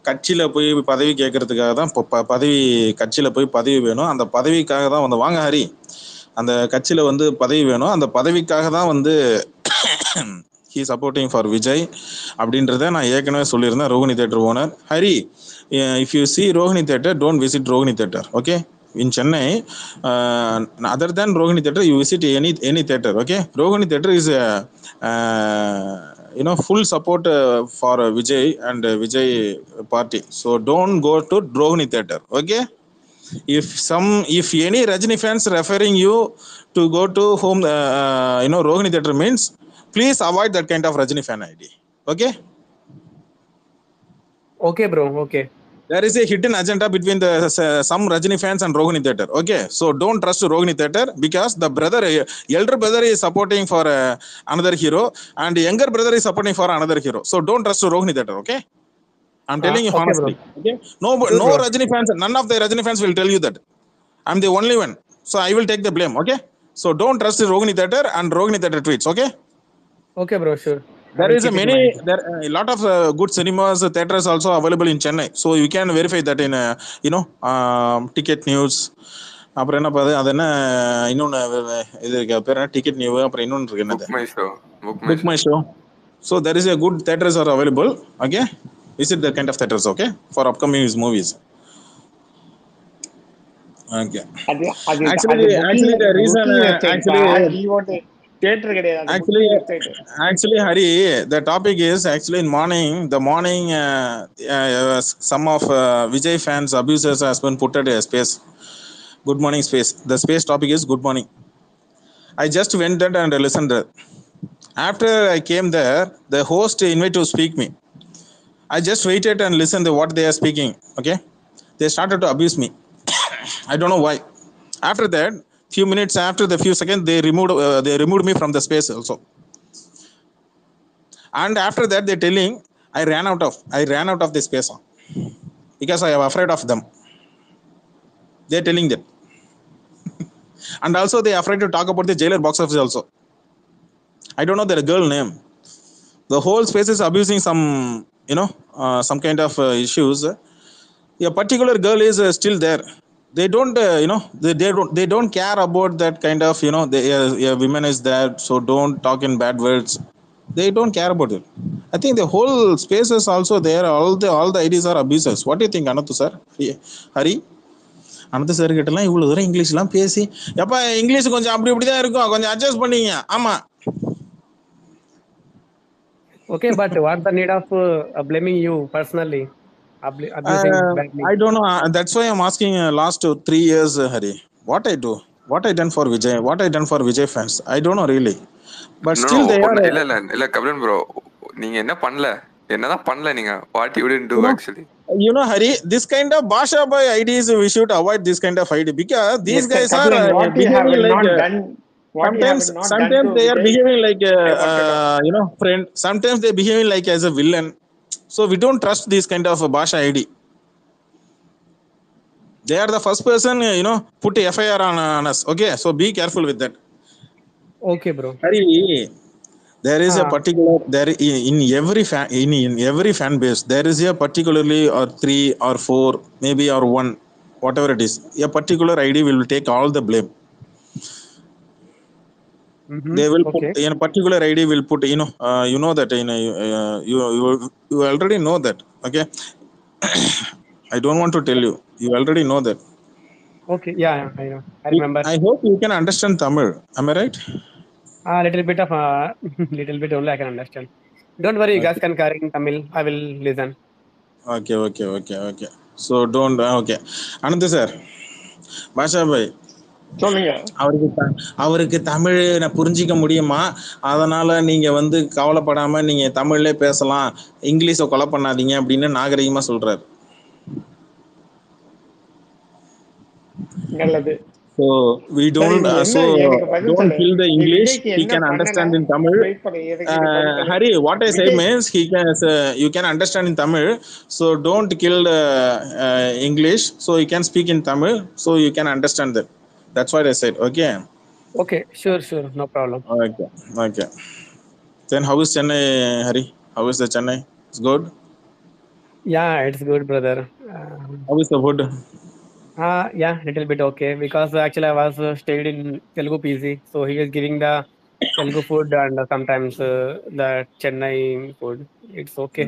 கட்சியில் போய் பதவி கேட்கறதுக்காக தான் இப்போ பதவி, கட்சியில் போய் பதவி வேணும், அந்த பதவிக்காக தான் வந்து வாங்க ஹரி, அந்த கட்சியில் வந்து பதவி வேணும், அந்த பதவிக்காக தான் வந்து ஹீ சப்போர்ட்டிங் ஃபார் விஜய் அப்படின்றத நான் ஏற்கனவே சொல்லியிருந்தேன். Rohini theatre owner Hari, if you see Rohini theatre, don't visit Rohini theatre, okay? In Chennai, other than Rohini Theatre, you visit any theatre, okay? Rohini Theatre is full support for Vijay and Vijay party. So don't go to Rohini Theatre, okay? If any Rajini fans referring you to go to home, Rohini Theatre means, please avoid that kind of Rajini fan ID, okay? Okay, bro. Okay. There is a hidden agenda between some Rajini fans and Rohini Theatre, okay? So don't trust Rohini Theatre, because the elder brother is supporting for another hero, and younger brother is supporting for another hero. So don't trust Rohini Theatre, okay? I'm telling you Okay, honestly, okay? No bro. Rajini fans, none of the Rajini fans will tell you that. I'm the only one, so I will take the blame, okay? So don't trust Rohini Theatre and Rohini Theatre tweets, okay? Okay, bro, sure. There is a lot of good cinemas, theaters also available in Chennai. So you can verify that in Ticket News. அப்புறம் என்ன பாது, அது என்ன இன்னொன்று இது பேர் என்ன, ticket new, அப்புறம் இன்னொன்று இருக்கு என்னது, book my show. So there is a good theaters are available, okay? Visit that kind of theaters, okay, for upcoming movies, okay? Actually the reason actually Hari, the topic is actually in morning, some of Vijay fans abusers has been put at a space, good morning space. The space topic is good morning. I just went there and listened there. After I came there, the host invited to speak me. I just waited and listened to what they are speaking, okay? They started to abuse me. I don't know why. After that, few minutes after the few seconds, they removed me from the space also. And after that, they're telling I ran out of the space because I am afraid of them. They're telling that. And also they are afraid to talk about the jailer box office also. I don't know their girl name. The whole space is abusing some some kind of issues. A particular girl is still there. They don't they don't care about that kind of a women is there, so don't talk in bad words. They don't care about it. I think the whole space is also there. All the ideas are abuses. What do you think, Anathu sir? Hari, Anathu sir கிட்டலாம் இவ்வளவு தூரம் இங்கிலீஷ்லாம் பேசி, எப்பா English கொஞ்சம் அப்படி இப்படி தான் இருக்கும், கொஞ்சம் அட்ஜஸ்ட் பண்ணீங்க. ஆமா. Okay, but what's the need of blaming you personally? I don't know. That's why I'm asking last 3 years, Hari. What I do? What I done for Vijay? What I done for Vijay fans? I don't know really. But still they are... இல்ல Kabilan bro, நீங்க என்னதான் பண்ணல நீங்க? What you didn't do actually? Hari, this kind of Basha boy ideas, we should avoid this kind of idea, because these guys are behaving like... Sometimes they are behaving like friend. Sometimes they behaving like as a villain. So we don't trust this kind of Basha ID. They are the first person put FIR on us, okay? So be careful with that. Okay, bro. Hari, there is a Ah, particular there in every fan base there is a particularly or three or four maybe or one, whatever it is, a particular ID will take all the blame. mm-hmm. They will put Okay. in a particular ID will put, you know that you already know that. Okay, I don't want to tell you, you already know that. Okay. Yeah, I know. I remember. I hope you can understand Tamil, am I right? A little bit of little bit only I can understand. Don't worry, you guys Okay, can carry in Tamil. I will listen. okay, so don't okay. Anand sir, Basha bhai, சொல்லுங்க. அவருக்கு தமிழ் நான் புரிஞ்சிக்க முடியுமா? அதனால நீங்க வந்து கவலைப்படாம நீங்க தமிழ்லே பேசலாம், இங்கிலீஷை கொலை பண்ணாதீங்க அப்படின்னு நாகரிகமா சொல்றாரு. நல்லது. So we சரி, don't நீ என்ன எனக்கு பதில் don't சொல்லு. kill the நீ English. விஜய்க்கு He என்ன can பண்ணன? understand in Tamil. வெயிட் பண்ணு, எனக்கு பதில் சொல்லு. Hari, what I say Vijay means he can you can understand in Tamil. So don't kill the English. So you can speak in Tamil. So you can understand that. That's what I said. Okay. Okay, sure, no problem. Okay. Then how is Chennai, Hari? How is the Chennai? It's good. Yeah, it's good, brother. How is the food? Yeah, little bit okay because actually I was stayed in Telugu PG, so he is giving the Telugu food and sometimes the Chennai food. It's okay.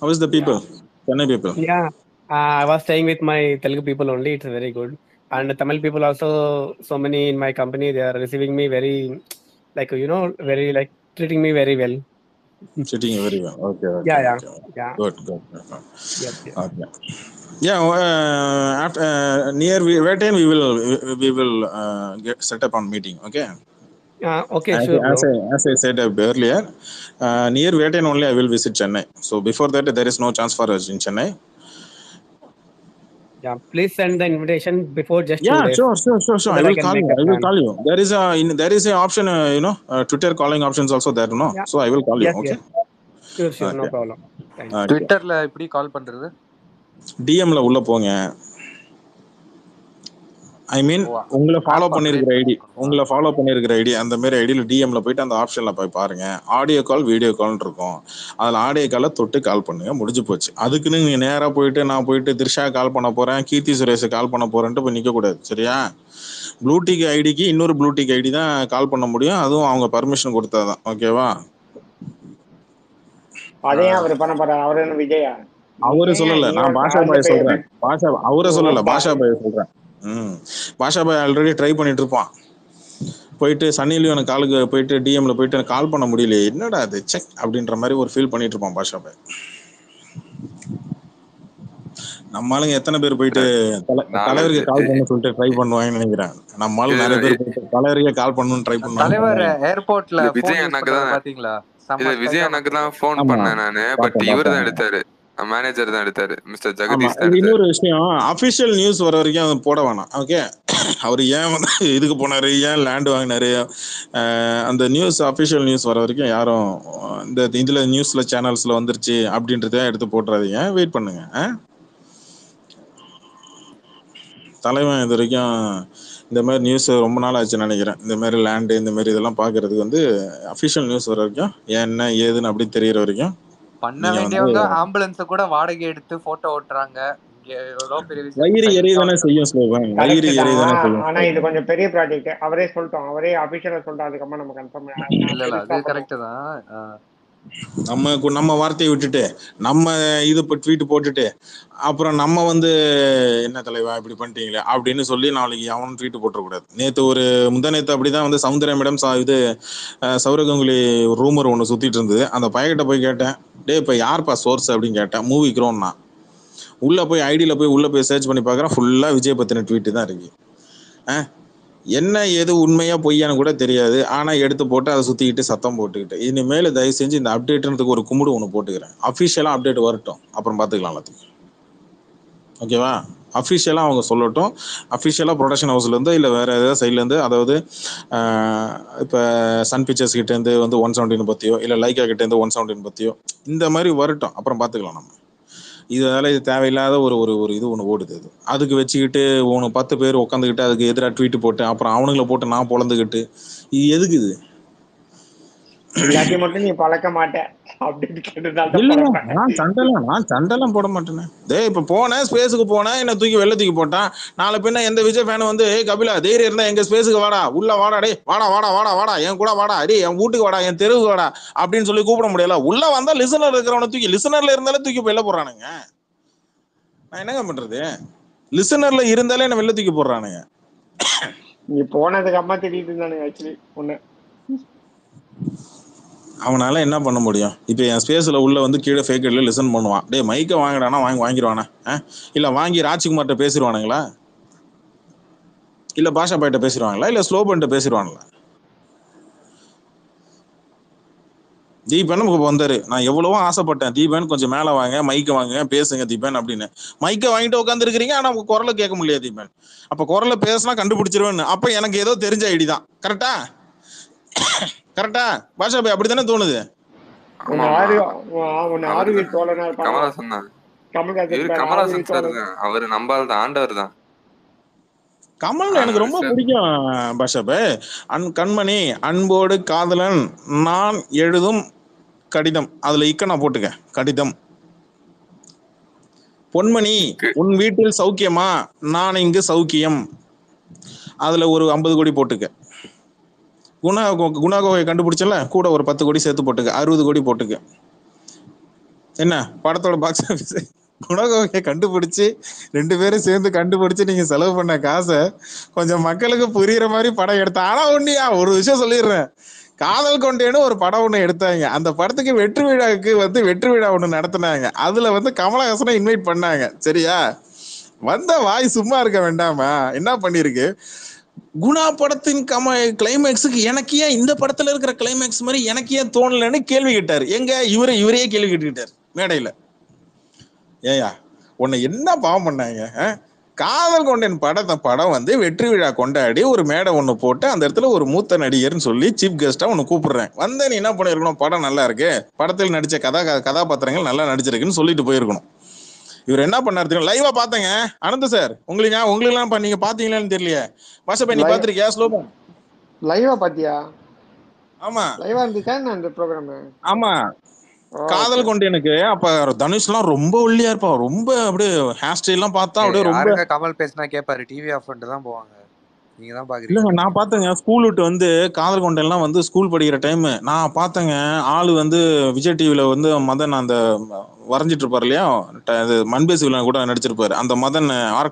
How is the Yeah, people? Chennai people. yeah. I was staying with my Telugu people only. It's very good, and Tamil people also. So many in my company, they are receiving me very, like very like treating me very well. Treating you very well. Yeah, yeah, Okay. yeah. Good. Yes. Okay. Yeah, after near wait time we will get set up on meeting. Okay. Okay, sure, bro. As I said earlier, near Vetain only I will visit Chennai. So before that there is no chance for us in Chennai. Yeah, please send the invitation before just 2 Yeah, days sure. so I that I will can call make you. the plan. There is a option, Twitter calling options also there, no? Yeah. So I will call you. Yes, Okay. sure, no Okay. problem. Thanks. Okay. ட்விட்டர்ல எப்படி கால் பண்றது? DM ல உள்ள போங்க. ஐ மீன் ஓ, உங்களை follow ஆப்பா பண்ணிருக்கிற create ID, பண்ணிருக்கோமா? அந்த மாதிரி ஐடியில் டிஎம்ல போயிட்டு அந்த ஆப்ஷன்ல போய் பாருங்க. ஆடியோ கால் வீடியோ கால்னு இருக்கும். அதில் ஆடியோ காலை தொட்டு கால் பண்ணுங்க, முடிஞ்சு போச்சு. அதுக்குன்னு நீங்க நேராக போயிட்டு நான் போயிட்டு த்ரிஷா கால் பண்ண போறேன், கீர்த்தி சுரேஷ் கால் பண்ண போறேன்ட்டு போய் நிக்க கூடாது, சரியா? ப்ளூடிக் ஐடிக்கு இன்னொரு ப்ளூடிக் ஐடி தான் கால் பண்ண முடியும், அதுவும் அவங்க பர்மிஷன் கொடுத்தாதான். ஓகேவா? அதையும் அவர் பண்ண போறாரு. அவரு என்ன விஜயா? அவரு சொல்லல, நீ நான் ஒரு பாஷா கால்ல பாய் போய் சொல்றேன். எப்படி அவரை சொல்லல, பாஷா பாய்? பாய் சொல்றேன். பாஷா பாய் ஆல்ரெடி ட்ரை பண்ணிட்டு இருப்பான். போயிட்டு சன்னி லியோன் காலுக்கு போயிட்டு டிஎம்ல போயிட்டு எனக்கு கால் பண்ண முடியல, என்னடா அது செக் அப்படின்ற மாதிரி ஒரு ஃபீல் பண்ணிட்டு இருப்பான் பாஷா பாய். நம்ம ஆளுங்க எத்தனை பேர் போயிட்டு நாலு தலைவருக்கு கால் பண்ண சொல்லிட்டு ட்ரை பண்ணுவாங்கன்னு நினைக்கிறேன். நம்ம ஆளு நிறைய பேர் போயிட்டு தலைவருக்கே கால் பண்ணணும்னு ட்ரை தலைவர் பண்ணுவாங்க. ஏர்போர்ட்ல இது போன் விஜய் யூஸ் அண்ணாக்கு பண்றது தான் பாத்தீங்களா? இது விஜய் அண்ணாக்கு தான் ஃபோன் ஆமா, பண்ணேன் நானு. பட் இவர் தான் எடுத்தாரு, மேனேஜர் தான் எடுத்தாரு, மிஸ்டர் ஆமா. ஜெகதீஷ் தான் இது எடுத்தாரு. இன்னொரு விஷயம், அபிஷியல் நியூஸ் வர வரைக்கும் அவன் போட வேணாம். ஓகே, அவர் ஏன் வந்து இதுக்கு போனாரு, ஏன் லேண்ட் வாங்கினாரு, அந்த நியூஸ் அபிஷியல் நியூஸ் வர வரைக்கும் யாரும் இந்த இதுல நியூஸ்ல சேனல்ஸ்ல வந்துருச்சு அப்படின்றத எடுத்து போட்டுறாதீங்க, வெயிட் பண்ணுங்க. தலைவன் இது வரைக்கும் இந்த மாதிரி நியூஸ் ரொம்ப நாள் ஆச்சுன்னு நினைக்கிறேன். இந்த மாதிரி லேண்டு இந்த மாதிரி இதெல்லாம் பாக்குறதுக்கு வந்து அபிஷியல் நியூஸ் வர வரைக்கும் என்ன ஏதுன்னு அப்படி தெரியற வரைக்கும் பண்ண நீங்க வந்து வேண்டியவங்க ஆம்புலன்ஸ கூட வாடகை எடுத்து போட்டோ ஓட்டுறாங்க. இங்க எவ்வளவு பெரிய விஷயம். வயிறு எரியதானே செய்யும் ஸ்லோகன், வயிறு கரெக்ட் எரியதானே தான். செய்யும். ஆனா இது கொஞ்சம் பெரிய ப்ராஜெக்ட். அவரே சொல்லிட்டோம், அவரே அபிஷியலா சொல்லிட்டோம். அதுக்கப்புறம் நம்ம கன்ஃபார்ம் இல்ல அது கரெக்ட் தான். நம்ம வார்த்தையை விட்டுட்டு நம்ம இது ட்வீட் போட்டுட்டு அப்புறம் நம்ம வந்து என்ன தலைவா இப்படி பண்ணிட்டீங்களே அப்படின்னு சொல்லி நாளைக்கு அவனும் ட்வீட் போட்டுறக்கூடாது. நேற்று ஒரு முந்தா அப்படிதான் வந்து சௌந்தர்யா மேடம் இது சௌரவ் கங்குலி ரூமர் ஒன்று சுத்திட்டு இருந்தது. அந்த பையன்கிட்ட போய் கேட்டேன், டே இப்போ யார்ப்பா சோர்ஸ் அப்படின்னு கேட்டேன். மூவிக்கிறோம்னா உள்ள போய் ஐடியில போய் உள்ள போய் சர்ச் பண்ணி பார்க்குறேன், ஃபுல்லா விஜய் பத்தின ட்வீட் தான் இருக்கு. என்ன எது உண்மையா பொய்யான்னு கூட தெரியாது, ஆனா எடுத்து போட்டு அதை சுத்திக்கிட்டு சத்தம் போட்டுக்கிட்டு இனிமேல் தயவு செஞ்சு இந்த அப்டேட்ன்றதுக்கு ஒரு கும்பிடு ஒன்று போட்டுக்கிறேன். அஃபிஷியலா அப்டேட் வரட்டும், அப்புறம் பார்த்துக்கலாம் எல்லாத்துக்கும். ஓகேவா? அஃபிஷியலாக அவங்க சொல்லட்டும். அஃபிஷியலாக ப்ரொடக்ஷன் ஹவுஸ்லேருந்து இல்லை வேறு ஏதாவது சைட்லேருந்து, அதாவது இப்போ சன் பிக்சர்ஸ் கிட்டேருந்து வந்து 117 பற்றியோ இல்லை லைக்கா கிட்டேருந்து 117 பற்றியோ இந்த மாதிரி வரட்டும், அப்புறம் பார்த்துக்கலாம் நம்ம. இதனால இது தேவையில்லாத ஒரு ஒரு ஒரு இது ஒன்று ஓடுது. இது அதுக்கு வச்சுக்கிட்டு 10 பேர் உட்காந்துக்கிட்டு அதுக்கு எதிராக ட்வீட் போட்டு அப்புறம் அவனுங்களை போட்டு நான் பொழந்துக்கிட்டு இது எதுக்கு? இது எல்லாத்தையும் மட்டும் நீ பழக்க மாட்டேன் அப்படின்னு கேட்டதால தான் இல்லைங்க, பழப்பேன். நான் சண்டைலாம் போட மாட்டேனே. டேய் இப்ப போனேன் ஸ்பேஸுக்கு போனேன், என்ன தூக்கி வெளில தூக்கி போட்டான். நாளை பின்ன எந்த விஜய் ஃபேனும் வந்து "ஏய் கபிலா தைரியம் இருந்தா எங்க ஸ்பேஸுக்கு வாடா, உள்ள வாடா, டேய் வாடா வாடா வாடா வாடா என் கூட வாடா, டேய் என் வீட்டுக்கு வாடா, என் தெருவுக்கு வாடா" அப்படின்னு சொல்லி கூப்பிட முடியல. உள்ள வந்தா லிசனர் இருக்கிறவனை தூக்கி, லிசனர்ல இருந்தாலே தூக்கி வெளில போடுறானுங்க. நான் என்னங்க பண்றது? லிசனர்ல இருந்தாலே என்ன வெளில தூக்கி போடுறானுங்க. நீ போனதுக்கு அம்மா திட்டிட்டு இருந்தானுங்க ஆக்சுவலி ஒண்ணு. அவனால என்ன பண்ண முடியும்? இப்போ என் ஸ்பேஸ்ல உள்ள வந்து கீழே ஃபேக் ஐடியில் லிசன் பண்ணுவான். டேய் மைக்கை வாங்கிடானா வாங்கிடுவானா? இல்ல வாங்கி ராஜ்குமார்கிட்ட பேசிடுவானுங்களா? இல்ல பாஷா பாய்கிட்ட பேசிடுவாங்களா? இல்ல ஸ்லோபன்ட்ட பேசிடுவாங்களா? தீபன் வந்தாரு, நான் எவ்வளவோ ஆசைப்பட்டேன், தீபன் கொஞ்சம் மேல வாங்க, மைக்கை வாங்க, பேசுங்க தீபன் அப்படின்னு. மைக்கை வாங்கிட்டு உட்காந்து இருக்கிறீங்க, ஆனா உங்க குரலை கேட்க முடியாது தீபன். அப்ப குரலை பேசினா கண்டுபிடிச்சிருவேன்னு. அப்ப எனக்கு ஏதோ தெரிஞ்ச ஐடி தான். கரெக்டா கரெக்டா பாஷா பாய்? அப்படித்தானே தோணுது. உன்னை ஆரோக்கிய தோழனா இருப்பாங்க கமலஹாசன் தான். கமல்ஹாசன் கமலஹாசன் சார் தான். அவரு நம்பால் தான், ஆண்டவர் தான். கமல் எனக்கு ரொம்ப பிடிக்கும் பாஷா பாய். கண்மணி அன்போடு காதலன் நான் எழுதும் கடிதம், அதுல நான் போட்டுக்க கடிதம். பொன்மணி உன் வீட்டில் சௌக்கியமா, நான் இங்கு சௌக்கியம், அதுல ஒரு 50 கோடி போட்டுக்க. குணாகோவை கண்டுபிடிச்சல, கூட ஒரு 10 கோடி சேர்த்து போட்டுக்க, 60 கோடி போட்டுக்க. என்ன படத்தோட பாக்ஸ் ஆஃபீஸ் குணாகோவையை கண்டுபிடிச்சு 2 பேரும் சேர்ந்து கண்டுபிடிச்சு நீங்க செலவு பண்ண காசை கொஞ்சம் மக்களுக்கு புரியுற மாதிரி படம் எடுத்த. ஆனா ஒண்ணியா ஒரு விஷயம் சொல்லிடுறேன், காதல் கொண்டேன்னு ஒரு படம் ஒண்ணு எடுத்தாங்க. அந்த படத்துக்கு வெற்றி விழாவுக்கு வந்து வெற்றி விழா ஒண்ணு நடத்தினாங்க. அதுல வந்து கமலஹாசனை இன்வைட் பண்ணாங்க. சரியா? வந்த வாய் சும்மா இருக்க வேண்டாமா? என்ன பண்ணிருக்கு, குணா படத்தின் கிளைமேக்ஸுக்கு எனக்கு ஏன் இந்த படத்துல இருக்கிற கிளைமேக்ஸ் மாதிரி எனக்கு ஏன் தோணலன்னு கேள்வி கேட்டாரு. எங்க இவரே கேள்வி கேட்டுக்கிட்டாரு மேடையில. ஏயா உன்னை என்ன பாவம் பண்ணாங்க? காதல் கொண்டேன் படம் வந்து வெற்றி விழா கொண்டாடி ஒரு மேடை ஒண்ணு போட்டு அந்த இடத்துல ஒரு மூத்த நடிகர்னு சொல்லி சீஃப் கெஸ்டா ஒண்ணு கூப்பிடுறேன். வந்த நீ என்ன பண்ணிருக்கணும், படம் நல்லா இருக்கு, படத்தில் நடிச்ச கதாபாத்திரங்கள் நல்லா நடிச்சிருக்குன்னு சொல்லிட்டு போயிருக்கணும். இவர் என்ன பண்ணாரு லைவா பாத்தங்க அனந்த சார், உங்களுக்கு எல்லாம் நீங்க பாத்தீங்களான்னு தெரியலையே. வாசப்பா நீ பாத்திருக்கியா? ஸ்லோபா லைவா பாத்தியா? ஆமா லைவா இருந்துச்சா அந்த ப்ரோகிராம்? ஆமா, காதல் கொண்டு எனக்கு அப்ப தனுஷ் எல்லாம் ரொம்ப ஒல்லியா இருப்பா, ரொம்ப அப்படியே ஹேர் ஸ்டைல் எல்லாம் பார்த்தா அப்படியே ரொம்ப. கமல் பேசினா கேட்பாரு, டிவி ஆஃப் பண்ணிட்டு தான் போவாங்க. நீங்க தான் பாக்குறீங்க. இல்லங்க நான் பாத்தேங்க, ஸ்கூல் விட்டு வந்து காதல் கொண்ட எல்லாம் வந்து ஸ்கூல் படிக்கிற டைம் நான் பாத்தேங்க. ஆளு வந்து விஜய் டிவில வந்து மதன் அந்த வரைஞ்சிட்டு இருப்பாரு இல்லையா, மண்பேசி வில்லன் கூட நடிச்சிருப்பாரு அந்த மதன்,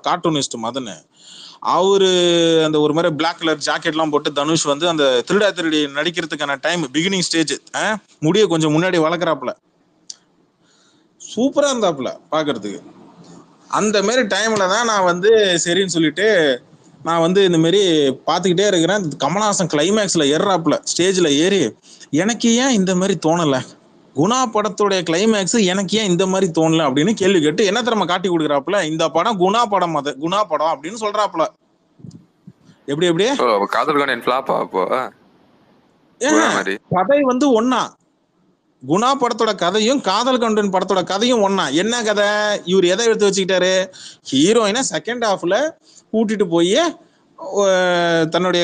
கார்ட்டூனிஸ்ட் மதன். அவரு அந்த ஒரு மாதிரி பிளாக் கலர் ஜாக்கெட் எல்லாம் போட்டு தனுஷ் வந்து அந்த திருடி நடிக்கிறதுக்கான டைம் பிகினிங் ஸ்டேஜ், முடிய கொஞ்சம் முன்னாடி வளர்க்குறாப்புல, சூப்பரா இருந்தாப்புல பாக்குறதுக்கு. அந்த மாதிரி டைம்ல தான் நான் வந்து சரின்னு சொல்லிட்டு நான் வந்து இந்த மாதிரி பாத்துக்கிட்டே இருக்கிறேன். கமலஹாசன் கிளைமேக்ஸ்ல ஏறாப்புல, ஸ்டேஜ்ல ஏறி எனக்கு ஏன் இந்த மாதிரி தோணல, குணா படத்துடைய கிளைமேக்ஸ் எனக்கு ஏன் இந்த மாதிரி தோணல அப்படின்னு கேள்வி கேட்டு என்ன திறமை காட்டி கொடுக்குறாப்புல, இந்த படம் குணா படம் அப்படின்னு சொல்றாப்புல. எப்படி காதல் கொண்டேன் ஃபிளாப் அப்போ கதை வந்து ஒன்னா, குணா படத்தோட கதையும் காதல் கொண்டேன் படத்தோட கதையும் ஒன்னா. என்ன கதை, இவர் எதை எடுத்து வச்சுக்கிட்டாரு, ஹீரோயினை செகண்ட் ஹாஃப்ல கூட்டிட்டு போய் தன்னுடைய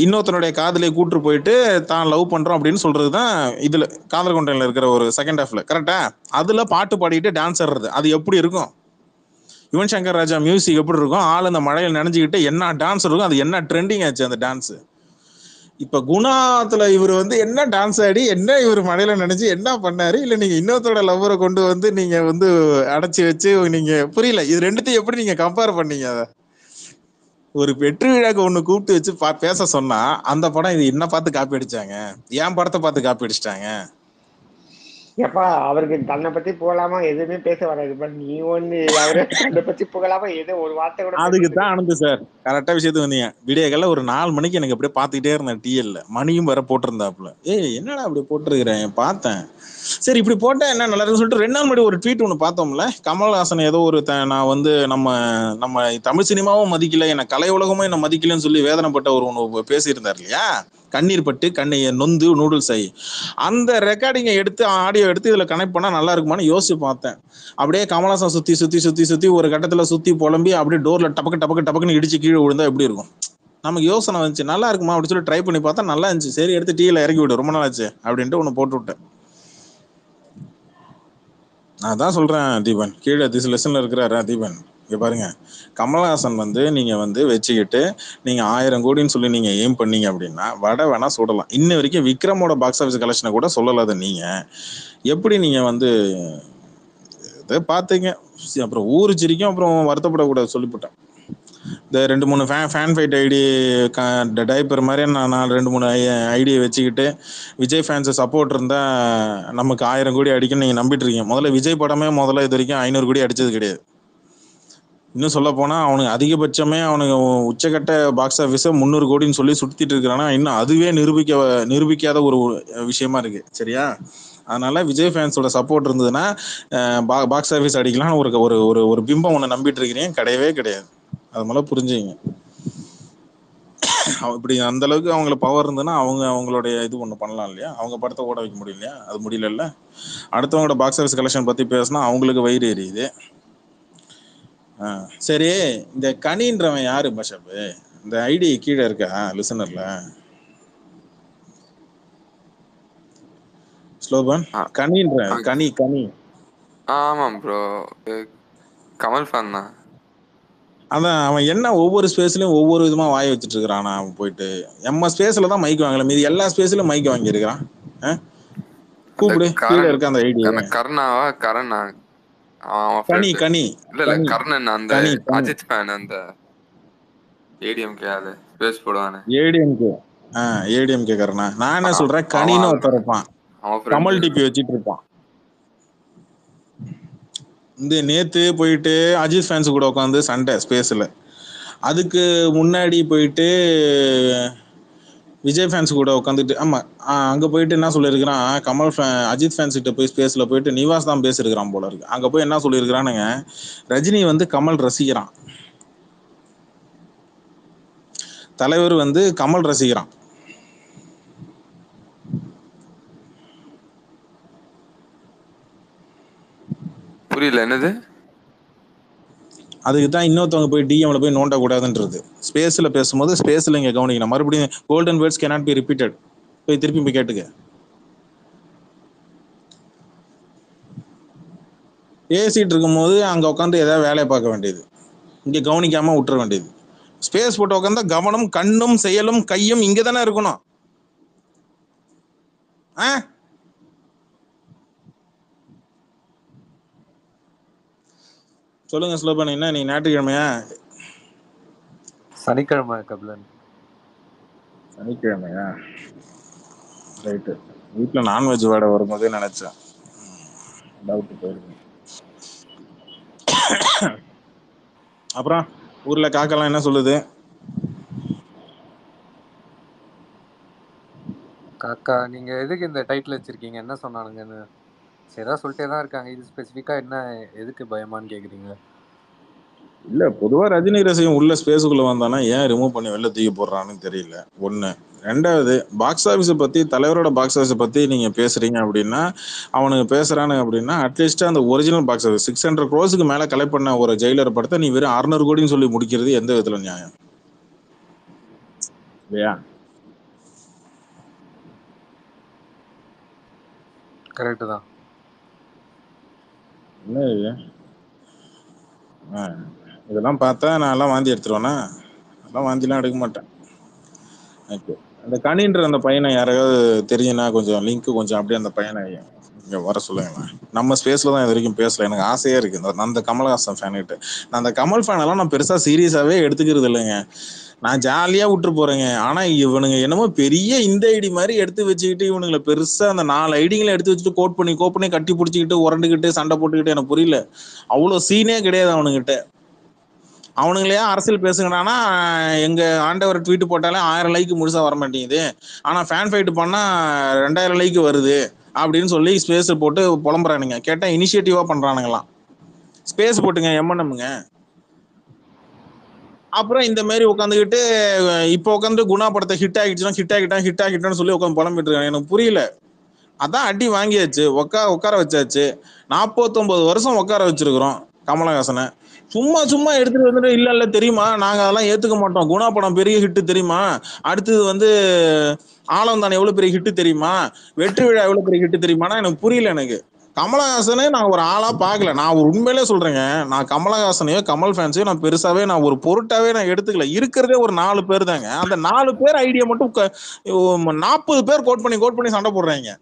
இன்னொருத்தனுடைய காதலை கூட்டு போயிட்டு தான் லவ் பண்றோம் அப்படின்னு சொல்றதுதான் இதுல காதல் கொண்டேன்ல இருக்கிற ஒரு செகண்ட் ஹாஃப்ல. கரெக்டா? அதுல பாட்டு பாடிட்டு டான்ஸ் ஆடுறது, அது எப்படி இருக்கும்? யுவன் சங்கர் ராஜா மியூசிக் எப்படி இருக்கும்? ஆள் அந்த மழையில் நினைஞ்சுக்கிட்டு என்ன டான்ஸ் இருக்கும், அது என்ன ட்ரெண்டிங் ஆச்சு அந்த டான்ஸ். இப்ப குணாத்துல இவர் வந்து என்ன டான்ஸ் ஆடி என்ன இவர் மழையில நினைச்சு என்ன பண்ணாரு, இல்ல நீங்க இன்னொருத்தோட லவ்வரை கொண்டு வந்து நீங்க வந்து அடைச்சி வச்சு நீங்க புரியல, இது ரெண்டுத்தையும் எப்படி நீங்க கம்பேர் பண்ணீங்க? அத ஒரு வெற்றி விழாக்கு ஒண்ணு கூப்பிட்டு வச்சு பேச சொன்னா அந்த படம் இது என்ன பார்த்து காப்பி அடிச்சாங்க, என் படத்தை பார்த்து காப்பி அடிச்சிட்டாங்க. எப்பா அவருக்கு தன்னை பத்தி போகலாமா எதுவுமே பேச வராது, பட் நீ ஒண்ணு அவரை தன்னை பத்தி போகலாமா எது ஒரு வார்த்தை கூட. அதுக்குதான் ஆனந்த் சார் கரெக்டா விஷயத்துக்கு வந்தீங்க. விடியகால ஒரு 4 மணிக்கு எனக்கு அப்படியே பாத்துக்கிட்டே இருந்தேன் டிஎல்ல, மணியும் வர போட்டிருந்தாப்புல. என்னடா அப்படி போட்டிருக்கிறேன் பார்த்தேன், சரி இப்படி போட்டா என்ன நல்லா இருக்குன்னு சொல்லிட்டு 2 நாள் முன்னாடி ஒரு ட்வீட் ஒண்ணு பார்த்தோம்ல, கமல்ஹாசன் ஏதோ ஒரு நான் வந்து நம்ம தமிழ் சினிமாவும் மதிக்கல, என்ன கலை உலகமும் என்ன மதிக்கலன்னு சொல்லி வேதனைப்பட்ட ஒரு ஒண்ணு பேசியிருந்தார் இல்லையா, கண்ணீர் பட்டு கண்ணை நொந்து நூடுல்ஸ் ஆகி. அந்த ரெக்கார்டிங்கை எடுத்து ஆடியோ எடுத்து இதுல கனெக்ட் பண்ணா நல்லா இருக்குமான்னு யோசிச்சு பார்த்தேன். அப்படியே கமலஹாசன் சுத்தி ஒரு கட்டத்துல சுத்தி புலம்பி அப்படியே டோர்ல டபக்குன்னு இடிச்சு கீழே விழுந்தா எப்படி இருக்கும்? நமக்கு யோசனை வந்துச்சு, நல்லா இருக்குமா அப்படின்னு சொல்லி ட்ரை பண்ணி பார்த்தா நல்லா இருந்துச்சு. சரி எடுத்து டீல இறக்கி விடு, ரொம்ப நாளாச்சு அப்படின்ட்டு ஒன்று போட்டு விட்டேன். நான் தான் சொல்றேன் தீபன், கீழே திஸ் லெசன்ல இருக்கிறாரு தீபன், இங்க பாருங்க, கமலஹாசன் வந்து நீங்க வந்து வச்சுக்கிட்டு நீங்க 1000 கோடின்னு சொல்லி நீங்க எய்ம் பண்ணீங்க அப்படின்னா வடை வேணா சுடலாம். இன்ன வரைக்கும் விக்ரமோட பாக்ஸ் ஆஃபீஸ் கலெக்ஷனை கூட சொல்லலாத நீங்க எப்படி நீங்க வந்து இதை பார்த்தீங்க. அப்புறம் ஊரு சிரிக்கும், அப்புறம் வருத்தப்படக்கூடாது சொல்லிவிட்டேன். இந்த 2 3 ஃபேன் ஃபைட் ஐடி டைப்பர் மாதிரி நான் 2 3 ஐடியை வச்சுக்கிட்டு விஜய் ஃபேன்ஸை சப்போர்ட் இருந்தா நமக்கு 1000 கோடி அடிக்குன்னு நீங்க நம்பிட்டு இருக்கீங்க. முதல்ல விஜய் படமே முதல்ல இது வரைக்கும் 500 கோடி அடிச்சது கிடையாது. இன்னும் சொல்ல போனா அவனுக்கு அதிகபட்சமே அவனுக்கு உச்சகட்ட பாக்ஸ் ஆஃபீஸை 300 கோடின்னு சொல்லி சுத்திட்டு இருக்கிறானா, இன்னும் அதுவே நிரூபிக்காத ஒரு விஷயமா இருக்கு. சரியா? அதனால விஜய் ஃபேன்ஸோட சப்போர்ட் இருந்ததுன்னா பாக்ஸ் ஆஃபீஸ் அடிக்கலாம் ஒரு ஒரு ஒரு ஒரு பிம்பம் ஒன்று நம்பிட்டு இருக்கிறீங்க. கிடையவே கிடையாது. அது மேல புரிஞ்சுங்க. இப்படி அந்த அளவுக்கு அவங்களுக்கு பவர் இருந்ததுன்னா அவங்களுடைய இது ஒன்று பண்ணலாம் இல்லையா? அவங்க படத்தை ஓட வைக்க முடியும் இல்லையா? அது முடியல. அடுத்தவங்களோட பாக்ஸ் ஆஃபீஸ் கலெக்ஷன் பத்தி பேசினா அவங்களுக்கு வயிறு எரியுது. சரி, இந்த கனின்றவன் யாரு பஷாப்பு? இந்த ஐடி கீழே இருக்கா லிசனர்ல? ஸ்லோபன் கனின்ற கனி. ஆமாம் ப்ரோ, கமல் ஃபேன் தான். அதான் அவன் என்ன ஒவ்வொரு ஸ்பேஸ்லயும் ஒவ்வொரு விதமா வாய வச்சுட்டு இருக்கிறான். அவன் போயிட்டு எம்ம ஸ்பேஸ்ல தான் மைக் வாங்கல, மீதி எல்லா ஸ்பேஸ்லயும் மைக் வாங்கி இருக்கிறான். கூப்பிடு, கீழே இருக்க அந்த ஐடி. கர்ணாவா? கரணா? கனி இல்ல கர்ணன், அந்த அஜித் ஃபேன், அந்த ஏடிஎம்கே அது ஸ்பேஸ் போடுவானே. ஏடிஎம்கே கர்ணா. நான் என்ன சொல்றேன், கனின்னு ஒருத்தர் இருப்பான், கமல் டிபி வச்சிட்டு இருப்பான். இந்த நேத்து போயிட்டு அஜித் ஃபேன்ஸ் கூட உட்காந்து சண்டை ஸ்பேஸ்ல. அதுக்கு முன்னாடி போயிட்டு விஜய் ஃபேன்ஸ் கூட உட்காந்துட்டு, ஆமா அங்க போயிட்டு என்ன சொல்லியிருக்கிறான், அஜித் ஃபேன்ஸ் கிட்ட போய் ஸ்பேஸ்ல போயிட்டு நிவாஸ் தான் பேசியிருக்கிறான் போல இருக்கு. அங்க போய் என்ன சொல்லியிருக்கிறானுங்க, ரஜினி வந்து கமல் ரசிக்கிறான், தலைவர் வந்து கமல் ரசிக்கிறான். புரியல என்னது? அதுக்கு தான் இன்னொருத்தவங்க போய் டிஎம்ல போய் நோண்ட கூடாதுன்றது. ஸ்பேஸ்ல பேசும்போது ஸ்பேஸ்ல இங்க கவனிக்கணும். மறுபடியும் golden words cannot be repeated. போய் திருப்பி போய் கேட்டுக்க. பேசிட்டு இருக்கும்போது அங்க உட்காந்து ஏதாவது வேலையை பார்க்க வேண்டியது, இங்க கவனிக்காம விட்டுற வேண்டியது. ஸ்பேஸ் போட்டு உட்காந்தா கவனம், கண்ணும் செயலும் கையும் இங்க தானே இருக்கணும். சொல்லுங்க ஸ்லோபன், என்ன நீ ஞாயிற்றுக்கிழமையா? சனிக்கிழமை கபிலன். சனிக்கிழமையா? ரைட்டு. வீட்டுல நான்வெஜ் வாடை வரும்போதே நினைச்சேன், டவுட் போயிருக்கு. அப்புறம் ஊர்ல காக்கெல்லாம் என்ன சொல்லுது? காக்கா, நீங்க எதுக்கு இந்த டைட்டில் வச்சிருக்கீங்க? என்ன சொன்னானுங்கன்னு ஏதாவது சொல்லிட்டே தான் இருக்காங்க. இது ஸ்பெசிஃபிக்கா என்ன, எதுக்கு பயமான்னு கேக்குறீங்க? இல்ல, பொதுவா ரஜினி ரசிகன் உள்ள ஸ்பேஸுக்குள்ள வந்தானா ஏன் ரிமூவ் பண்ணி வெளில தூக்கி போடுறான்னு தெரியல. ஒண்ணு. ரெண்டாவது, பாக்ஸ் ஆஃபீஸை பத்தி, தலைவரோட பாக்ஸ் ஆஃபீஸை பத்தி நீங்க பேசுறீங்க அப்படின்னா, அவனுக்கு பேசுறானுங்க அப்படின்னா அட்லீஸ்ட் அந்த ஒரிஜினல் பாக்ஸ் ஆஃபீஸ் 600 crores மேல கலெக்ட் பண்ண ஒரு ஜெயிலர் படத்தை நீ வெறும் 600 கோடின்னு சொல்லி முடிக்கிறது எந்த விதத்துல நியாயம் இல்லையா? கரெக்ட் தான். என்ன இது? இதெல்லாம் பார்த்தா நான் எல்லாம் வாந்தி எடுத்துருவேனா? அதெல்லாம் வாந்திலாம் எடுக்க மாட்டேன். ஓகே, அந்த கனின்ற அந்த பையனை யாராவது தெரியுன்னா கொஞ்சம் லிங்க் கொஞ்சம் அப்படியே அந்த பையனை இங்க வர சொல்லுங்க. நம்ம ஸ்பேஸ்ல தான் இது வரைக்கும் பேசல. எனக்கு ஆசையா இருக்கு அந்த கமல்ஹாசன் ஃபேன் கிட்ட. நான் அந்த கமல் ஃபேன் எல்லாம் நான் பெருசா சீரியஸாவே எடுத்துக்கிறது இல்லைங்க. நான் ஜாலியா விட்டு போறேங்க. ஆனா இவனுங்க என்னமோ பெரிய இந்த ஐடி மாதிரி எடுத்து வச்சுக்கிட்டு இவனுங்களை பெருசா அந்த 4 ஐடிங்களை எடுத்து வச்சுட்டு கோட் பண்ணி கட்டி பிடிச்சிக்கிட்டு உரண்டுக்கிட்டு சண்டை போட்டுக்கிட்டு, எனக்கு புரியல. அவ்வளவு சீனே கிடையாது அவனுங்கிட்ட. அவனுங்களே அரசியல் பேசுங்கடானா எங்க ஆண்டவர் ட்வீட் போட்டாலே 1000 லைக் முழுசா வர மாட்டேங்குது, ஆனா ஃபேன் ஃபைட் பண்ணா 2000 லைக் வருது அப்படின்னு சொல்லி ஸ்பேஸ் போட்டு புலம்புறானுங்க. கேட்டா இனிஷியேட்டிவா பண்றானுங்களாம். ஸ்பேஸ் போட்டுங்க எம்என்எம்ங்க. அப்புறம் இந்த மாதிரி உட்காந்துக்கிட்டு இப்போ உட்காந்து குணா படத்தை ஹிட் ஆகிட்டான்னு சொல்லி உட்காந்து புலம்பிட்டு இருக்காங்க. எனக்கு புரியல. அதான் அடி வாங்கியாச்சு, உட்கார வச்சாச்சு. 49 வருஷம் உட்கார வச்சிருக்கிறோம் கமலஹாசனை. சும்மா சும்மா எடுத்துட்டு வந்துட்டு இல்ல தெரியுமா, நாங்க அதெல்லாம் ஏத்துக்க மாட்டோம். குணா படம் பெரிய ஹிட் தெரியுமா, அடுத்தது வந்து ஆலம் தான் எவ்வளவு பெரிய ஹிட் தெரியுமா, வெற்றி விழா எவ்வளவு பெரிய ஹிட் தெரியுமானா எனக்கு புரியல. எனக்கு கமலஹாசனே நான் ஒரு ஆளா பாக்கல. நான் ஒரு உண்மையிலே சொல்றேங்க, நான் கமலஹாசனையோ கமல் ஃபேன்ஸையோ நான் பெருசாவே நான் ஒரு பொருட்டாவே நான் எடுத்துக்கல. இருக்கிறதே ஒரு 4 பேர் தாங்க. அந்த 4 பேர் ஐடியா மட்டும் 40 பேர் கோட் பண்ணி சண்டை போடுறாங்க.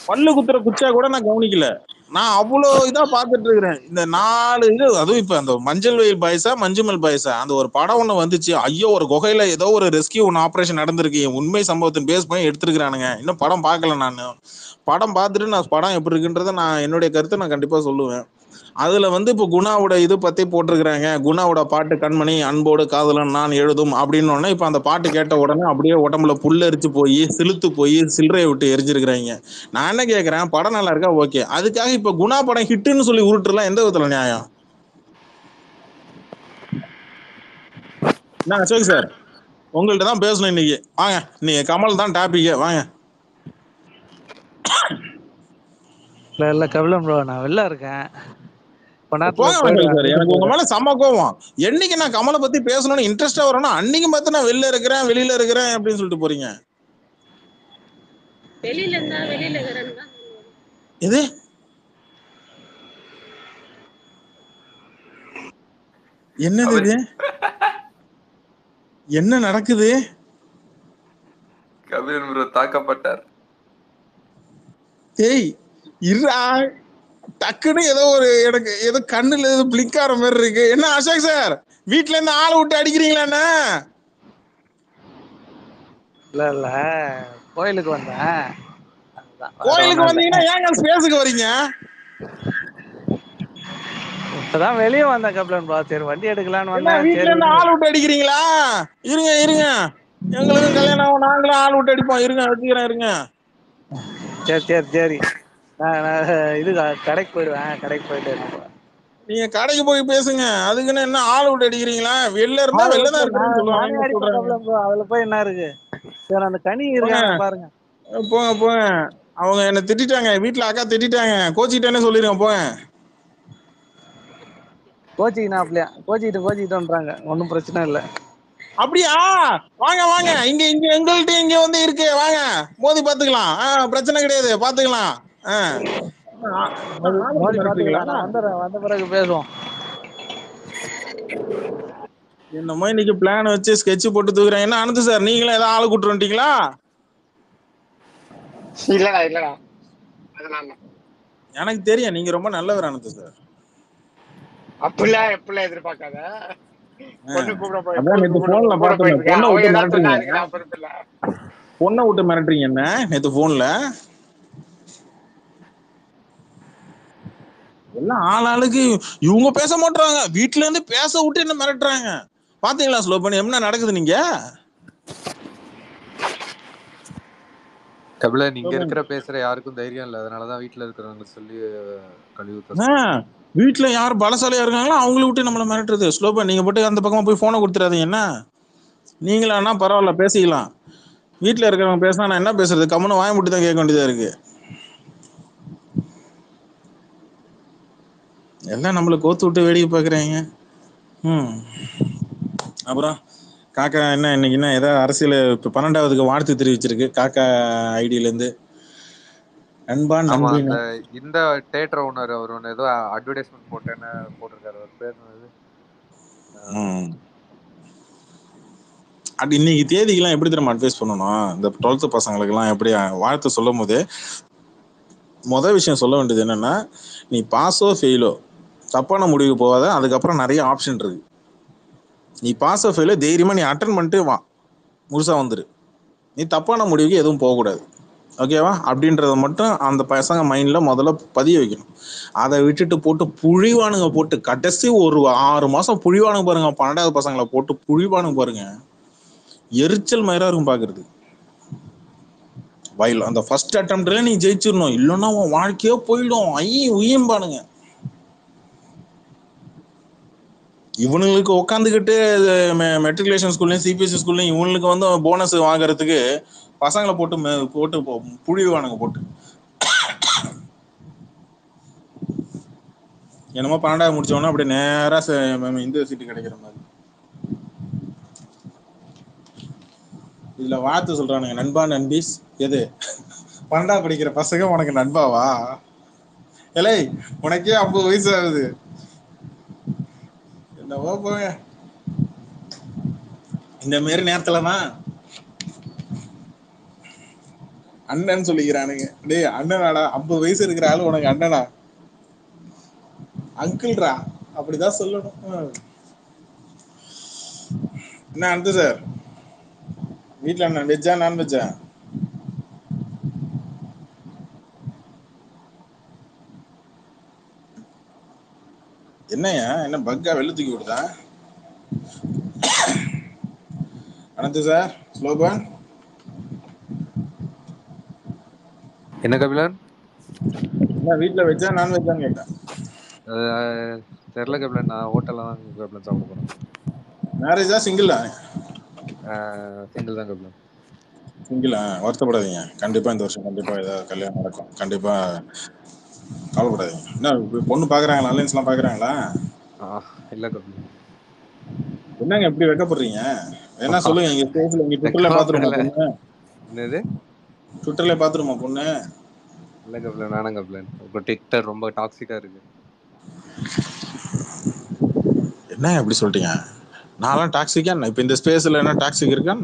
பல்லு குத்துற குச்சா கூட நான் கவனிக்கல. நான் அவ்வளோ இதா பாத்துட்டு இருக்கிறேன். இந்த 4 இது, அதுவும் இப்ப அந்த மஞ்சள் வெயில் பாய்ஸா மஞ்சுமல் பாய்ஸா அந்த ஒரு படம் ஒண்ணு வந்துச்சு. ஐயோ, ஒரு குகையில ஏதோ ஒரு ரெஸ்கியூ ஒன்று ஆபரேஷன் நடந்திருக்கு, உண்மை சம்பவத்தின் பேஸ் பண்ணி எடுத்திருக்கிறானுங்க. இன்னும் படம் பார்க்கல. நான் படம் பார்த்துட்டு நான் படம் எப்படி இருக்குன்றத நான் என்னுடைய கருத்தை நான் கண்டிப்பா சொல்லுவேன். அதுல வந்து இப்ப குணாவோட இது பத்தி போட்டிருக்கிறாங்க. குணாவோட பாட்டு கண்மணி அன்போடு காதலன் நான் எழுதும் அப்படின்னு உடனே இப்ப அந்த பாட்டு கேட்ட உடனே அப்படியே உடம்புல புல்லரிச்சு போய் சிலுத்து போய் சில்லறையை விட்டு எரிஞ்சிருக்கிறாங்க. நான் என்ன கேக்குறேன், படம் நல்லா இருக்கா, ஓகே. அதுக்காக இப்ப குணா படம் ஹிட்னு சொல்லி உருட்டுலாம் எந்த விதத்துல நியாயம்? என்ன அசோக் சார், உங்கள்ட்ட தான் பேசணும் இன்னைக்கு. வாங்க, நீங்க கமல் தான் டாபிக், வாங்க. இல்ல கபிலன் ப்ரோ, நான் வெளில இருக்கேன். போங்க சார், எனக்கு உங்க மேல செம்ம கோவம். என்னைக்கு நான் கமலை பத்தி பேசணும்னு இன்ட்ரெஸ்டா வரணும், அன்னைக்கு பார்த்து நான் வெளில இருக்கிறேன் அப்படின்னு சொல்லிட்டு போறீங்க. வெளியில இருந்தா வெளியில இருக்கிறேன்னு இது என்னது? இது என்ன நடக்குது? கபிலன் ப்ரோ தாக்கப்பட்டார். ஏய் இருடா, டக்குன்னு ஏதோ ஒரு எனக்கு ஏதோ கண்ணுல ஏதோ பிளிக் ஆற மாதிரி இருக்கு. என்ன அசோக் சார், வீட்டுல இருந்து ஆளை விட்டு அடிக்கிறீங்களா என்ன? இல்ல கோயிலுக்கு வந்தேன். கோயிலுக்கு வந்தீங்கன்னா ஏங்க ஸ்பேஸுக்கு வரீங்க? இப்பதான் வெளியே வந்தேன் கபிலன் ப்ரோ, சரி வண்டி எடுக்கலான்னு வந்தேன். வீட்டுல இருந்து ஆள் விட்டு அடிக்கிறீங்களா? இருங்க, எங்களுக்கும் கல்யாணம் ஆகும், நாங்களும் ஆள் விட்டு அடிப்போம். வச்சுக்கிறேன், இருங்க. சரி நான் இது கடைக்கு போயிடுவேன். கடைக்கு போயிட்டு நீங்க கடைக்கு போய் பேசுங்க. அதுக்குன்னு என்ன ஆள் விட்டு அடிக்கிறீங்களா? வெளில இருந்தா வெளிலதான் இருக்குன்னு சொல்லுவாங்க. அதுல போய் என்ன இருக்கு? சரி, அந்த கனி இருக்காங்க பாருங்க. போங்க. அவங்க என்ன திட்டாங்க, வீட்டுல அக்கா திட்டாங்க, கோச்சிக்கிட்டேன்னு சொல்லிருங்க. போங்க. கோச்சிக்கிட்டோன்றாங்க, ஒன்னும் பிரச்சனை இல்ல. அப்படியா? வாங்க இங்க எங்கள்கிட்ட இங்க வந்து இருக்கு, வாங்க மோதி பாத்துக்கலாம். பிரச்சனை கிடையாது, பாத்துக்கலாம். வந்த பிறகு பேசுவோம். என்னமோ இன்னைக்கு பிளான் வச்சு ஸ்கெட்ச் போட்டு தூக்குறேன். என்ன அனந்த் சார், நீங்களும் ஏதாவது ஆளு கூட்டு வந்துட்டீங்களா? இல்லடா எனக்கு தெரியும், நீங்க ரொம்ப நல்லவர் அனந்த் சார். அப்படிலாம் எப்படிலாம் எதிர்பார்க்காத. பொண்ணை விட்டு மிரட்டுறீங்க என்ன நேத்து போன்ல? எல்லாம் ஆளாளுக்கு இவங்க பேச மாட்டாங்க, வீட்டுல இருந்து பேச விட்டு என்ன மிரட்டுறாங்க. பாத்தீங்களா ஸ்லோ பண்ணி என்ன நடக்குது? நீங்க கபில நீங்க இருக்கிற பேசுற யாருக்கும் தைரியம் இல்ல, அதனாலதான் வீட்டுல இருக்கிறவங்க சொல்லி கழிவு. வீட்டுல யார் பலசாலியா இருக்காங்களோ அவங்கள விட்டு நம்மள மிரட்டுறது. ஸ்லோபா, நீங்க போட்டு அந்த பக்கமா போய் போனை கொடுத்துறாதீங்க. என்ன நீங்களா பரவாயில்ல பேசிக்கலாம். வீட்டுல இருக்கிறவங்க பேசினா நான் என்ன பேசுறது? கம்முன்னு வாய முட்டி தான் கேட்க வேண்டியதா இருக்கு. எல்லாம் நம்மள கோத்து விட்டு வேடிக்கை பாக்குறாங்க. அப்புறம் காக்கா என்ன இன்னைக்கு என்ன ஏதாவது அரசியல் இப்ப 12வதுக்கு வாழ்த்து தெரிவிச்சிருக்கு காக்கா ஐடியில இருந்து. இந்த தியேட்டர் ஓனர் அவர் ஒன்று ஏதோ அட்வர்டைஸ்மெண்ட் போட்டேன்னு போட்டிருக்காரு. அவர் பேர் என்னது? இன்னைக்கு தேதிக்கெல்லாம் எப்படி தெரியுமா அட்வைஸ் பண்ணணும்? இந்த 12th பசங்களுக்கு எல்லாம் எப்படி வாழ்த்து சொல்லும் போது முதல் விஷயம் சொல்ல வேண்டியது என்னன்னா, நீ பாஸோ ஃபெயிலோ தப்பான முடிவு போகாத. அதுக்கப்புறம் நிறைய ஆப்ஷன் இருக்கு. நீ பாஸோ ஃபெயிலோ தைரியமா நீ அட்டன் பண்ணிட்டு வா, முழுசா வந்துரு. நீ தப்பான முடிவுக்கு எதுவும் போகக்கூடாது, ஓகேவா? அப்படின்றத மட்டும் அந்த பசங்க மைண்ட்ல முதல்ல பதிய வைக்கணும். அதை விட்டுட்டு போட்டு புழிவானுங்க போட்டு கடைசி ஒரு 6 மாசம் புழிவானுங்க பாருங்க. 12வது பசங்களை போட்டு புழிவானுங்க பாருங்க, எரிச்சல் மயிரா இருக்கும் பாக்குறது. வயல் அந்த ஃபர்ஸ்ட் அட்டெம்ப்ட்ல நீ ஜெயிச்சிடணும், இல்லைன்னா உன் வாழ்க்கையோ போயிடும். உயம்பானுங்க இவனுங்களுக்கு உட்காந்துக்கிட்டு. மெட்ரிகுலேஷன் ஸ்கூல்லையும் சிபிஎஸ்சி ஸ்கூல்லையும் இவனுக்கு வந்து போனஸ் வாங்குறதுக்கு பசங்களை போட்டு புழிவானுங்க போட்டு. என்னமோ 12வது முடிச்சவொன்னே அப்படியே நேரா இந்த சீட்டு கிடைக்கிற மாதிரி. இதுல வார்த்தை சொல்றானுங்க, நண்பா நண்பீஸ். எது 12வது படிக்கிற பசங்க உனக்கு நண்பாவா? எலை உனக்கே 50 வயசு ஆகுது, என்னவோ போங்க. இந்த மாரி நேரத்துலதான் அண்ணன் சொல்லிக்கிறானுங்க. டேய் அண்ணனாடா, 50 வயசு இருக்கிற ஆளு உனக்கு அண்ணனா? அங்கிள்ரா, அப்படிதான் சொல்லணும். என்ன அனந்து சார், வீட்டுல என்ன வெஜ்ஜா நான்வெஜ்ஜா? என்னையா, என்ன பக்கா வெளில தூக்கி விடுதா? அனந்து சார், ஸ்லோபன் என்ன கபிலன்? என்ன வீட்டுல வெஜ்ஜா நான்வெஜ்ஜான்னு கேட்டேன். தெரியல கபிலன், நான் ஹோட்டல்ல தான் கபிலன் சாப்பிட போறேன். மேரேஜா சிங்கிளா? சிங்கிள் தான் கபிலன். சிங்கிளா? வருத்தப்படாதீங்க, கண்டிப்பா இந்த வருஷம் கண்டிப்பா ஏதாவது கல்யாணம் நடக்கும். கண்டிப்பா கவலைப்படாதீங்க. என்ன பொண்ணு பாக்குறாங்களா? அலைன்ஸ் எல்லாம் பாக்குறாங்களா? இல்ல கபிலன். என்னங்க எப்படி வெக்கப்படுறீங்க? என்ன சொல்லுங்க, இங்க ஸ்பேஸ்ல இங்க ட்விட்டர்ல பாத்துருமா பொண்ணு? என்னது ட்விட்டர்ல பாத்துருமா பொண்ணு? இல்ல கபிலன், வேணாம் கபிலன். ட்விட்டர் ரொம்ப டாக்ஸிக்கா இருக்கு. என்ன எப்படி சொல்லிட்டீங்க? நான்லாம் டாக்ஸிக்கா? இப்ப இந்த ஸ்பேஸ்ல என்ன டாக்ஸிக் இருக்கா?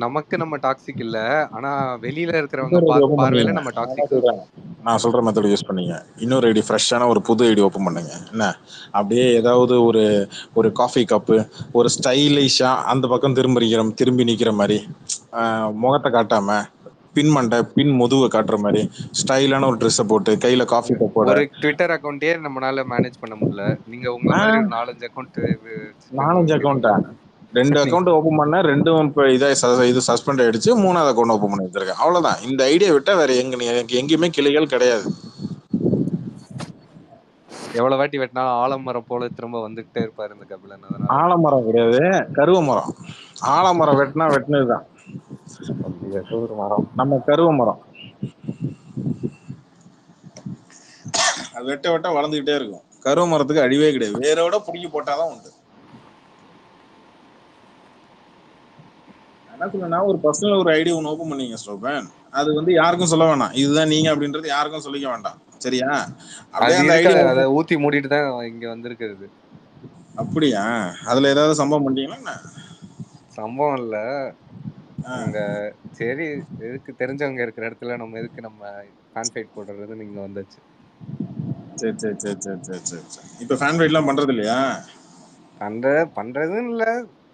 நமக்கு நம்ம டாக்ஸிக் இல்ல, ஆனா வெளியில இருக்கிறவங்க பார்வையில நம்ம டாக்ஸிக். நான் சொல்ற மெத்தட் யூஸ் பண்ணீங்க. இன்னொரு ஐடி, ஃப்ரெஷ்ஷான ஒரு புது ஐடி ஓப்பன் பண்ணுங்க. என்ன அப்படியே ஏதாவது ஒரு காஃபி கப்பு, ஒரு ஸ்டைலிஷா அந்த பக்கம் திரும்பி நிக்கிற மாதிரி, முகத்தை காட்டாம பின் மண்டை பின் முதுவை காட்டுற மாதிரி ஸ்டைலான ஒரு ட்ரெஸ்ஸை போட்டு கையில காஃபி கப்போட. ஒரு ட்விட்டர் அக்கௌண்ட்டே நம்மளால மேனேஜ் பண்ண முடியல. நீங்க உங்களை மாதிரி ஒரு 4-5 அக்கௌண்ட் 4-5 அக்கௌண்டா? 2 அக்கௌண்ட் ஓபன் பண்ண, 2ம் இப்ப இது சஸ்பெண்ட் ஆயிடுச்சு. 3வது அக்கௌண்ட் ஓபன் பண்ணி வச்சிருக்கேன். அவ்வளவுதான். இந்த ஐடியா விட்டா வேற எங்கேயுமே கிளைகள் கிடையாது. எவ்வளவு வாட்டி வெட்டினாலும் ஆலமரம் போல திரும்ப வந்துகிட்டே இருப்பாரு இந்த கபிலன். அதனால ஆலமரம் கிடையாது, கருவ மரம். ஆலமரம் வெட்டினதுதான் நம்ம கருவ மரம். அது வெட்ட வளர்ந்துகிட்டே இருக்கும். கருவ மரத்துக்கு அழிவே கிடையாது. வேரோட புடுங்கி போட்டாதான் உண்டு. என்ன சொல்லுன்னா, ஒரு பர்சனல் ஒரு ஐடி ஒன்று ஓப்பன் பண்ணீங்க ஸ்டோபன். அது யாருக்கும் சொல்ல வேணாம், இதுதான் நீங்க அப்படின்றது யாருக்கும் சொல்லிக்க வேண்டாம், சரியா? அப்படியே அந்த ஐடி அதை ஊத்தி மூடிட்டு தான் இங்க வந்திருக்கிறது. அப்படியா? அதுல ஏதாவது சம்பவம் பண்ணீங்களா? சம்பவம் இல்ல, அங்க சரி எதுக்கு தெரிஞ்சவங்க இருக்கிற இடத்துல நம்ம எதுக்கு ஃபேன் ஃபைட் போடுறது, நீங்க வந்தாச்சு. சரி சரி சரி சரி சரி சரி சரி. இப்ப ஃபேன் ஃபைட் எல்லாம் பண்றது இல்லையா? பண்றதுன்னு இல்ல.